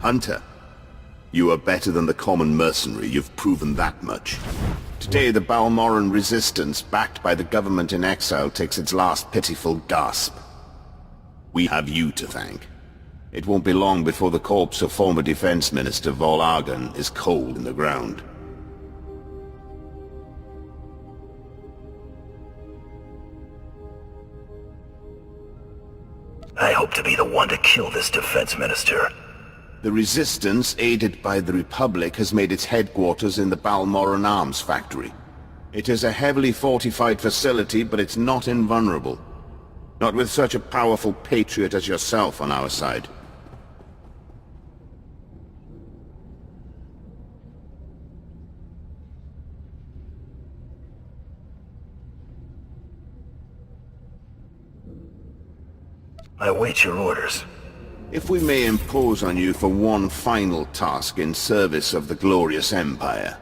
Hunter, you are better than the common mercenary, you've proven that much. Today the Balmoran resistance, backed by the government in exile, takes its last pitiful gasp. We have you to thank. It won't be long before the corpse of former Defense Minister Vol Argon is cold in the ground. I hope to be the one to kill this Defense Minister. The Resistance, aided by the Republic, has made its headquarters in the Balmoran Arms Factory. It is a heavily fortified facility, but it's not invulnerable. Not with such a powerful patriot as yourself on our side. I await your orders. If we may impose on you for one final task in service of the glorious Empire,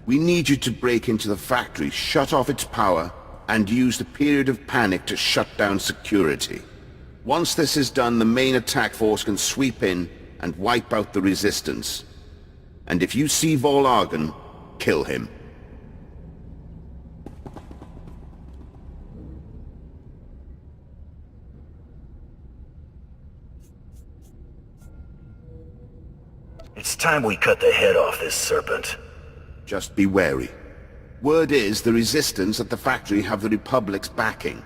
we need you to break into the factory, shut off its power, and use the period of panic to shut down security. Once this is done, the main attack force can sweep in and wipe out the resistance. And if you see Vol'argon, kill him. It's time we cut the head off this serpent. Just be wary. Word is the resistance at the factory have the Republic's backing.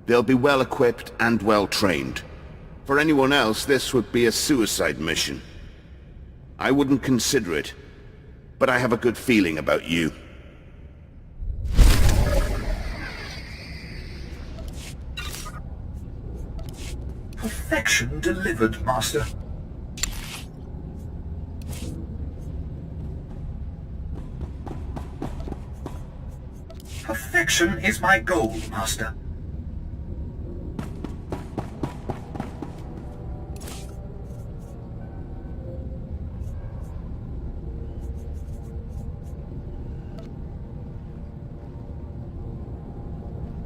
They'll be well equipped and well trained. For anyone else, this would be a suicide mission. I wouldn't consider it, but I have a good feeling about you. Perfection delivered, Master. Perfection is my goal, Master.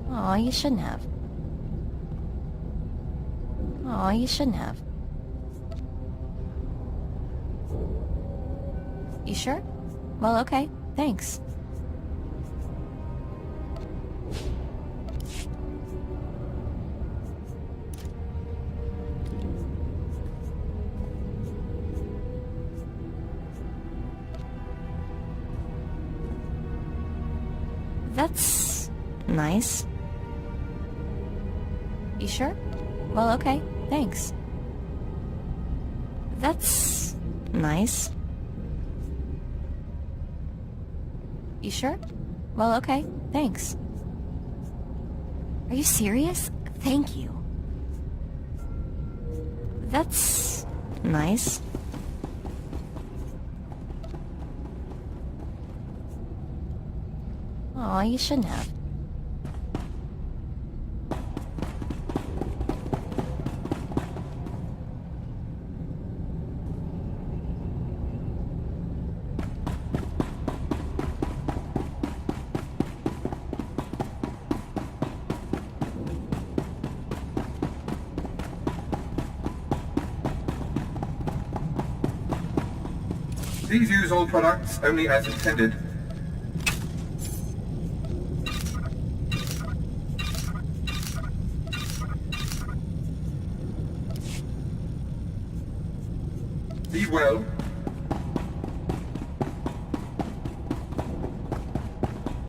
Aw, you shouldn't have. Aw, you shouldn't have. You sure? Well, okay. Thanks. That's nice. You sure? Well, okay. Thanks. That's nice. You sure? Well, okay. Thanks. Are you serious? Thank you. That's nice. Aw, you shouldn't have. Please use all products only as intended. Be well.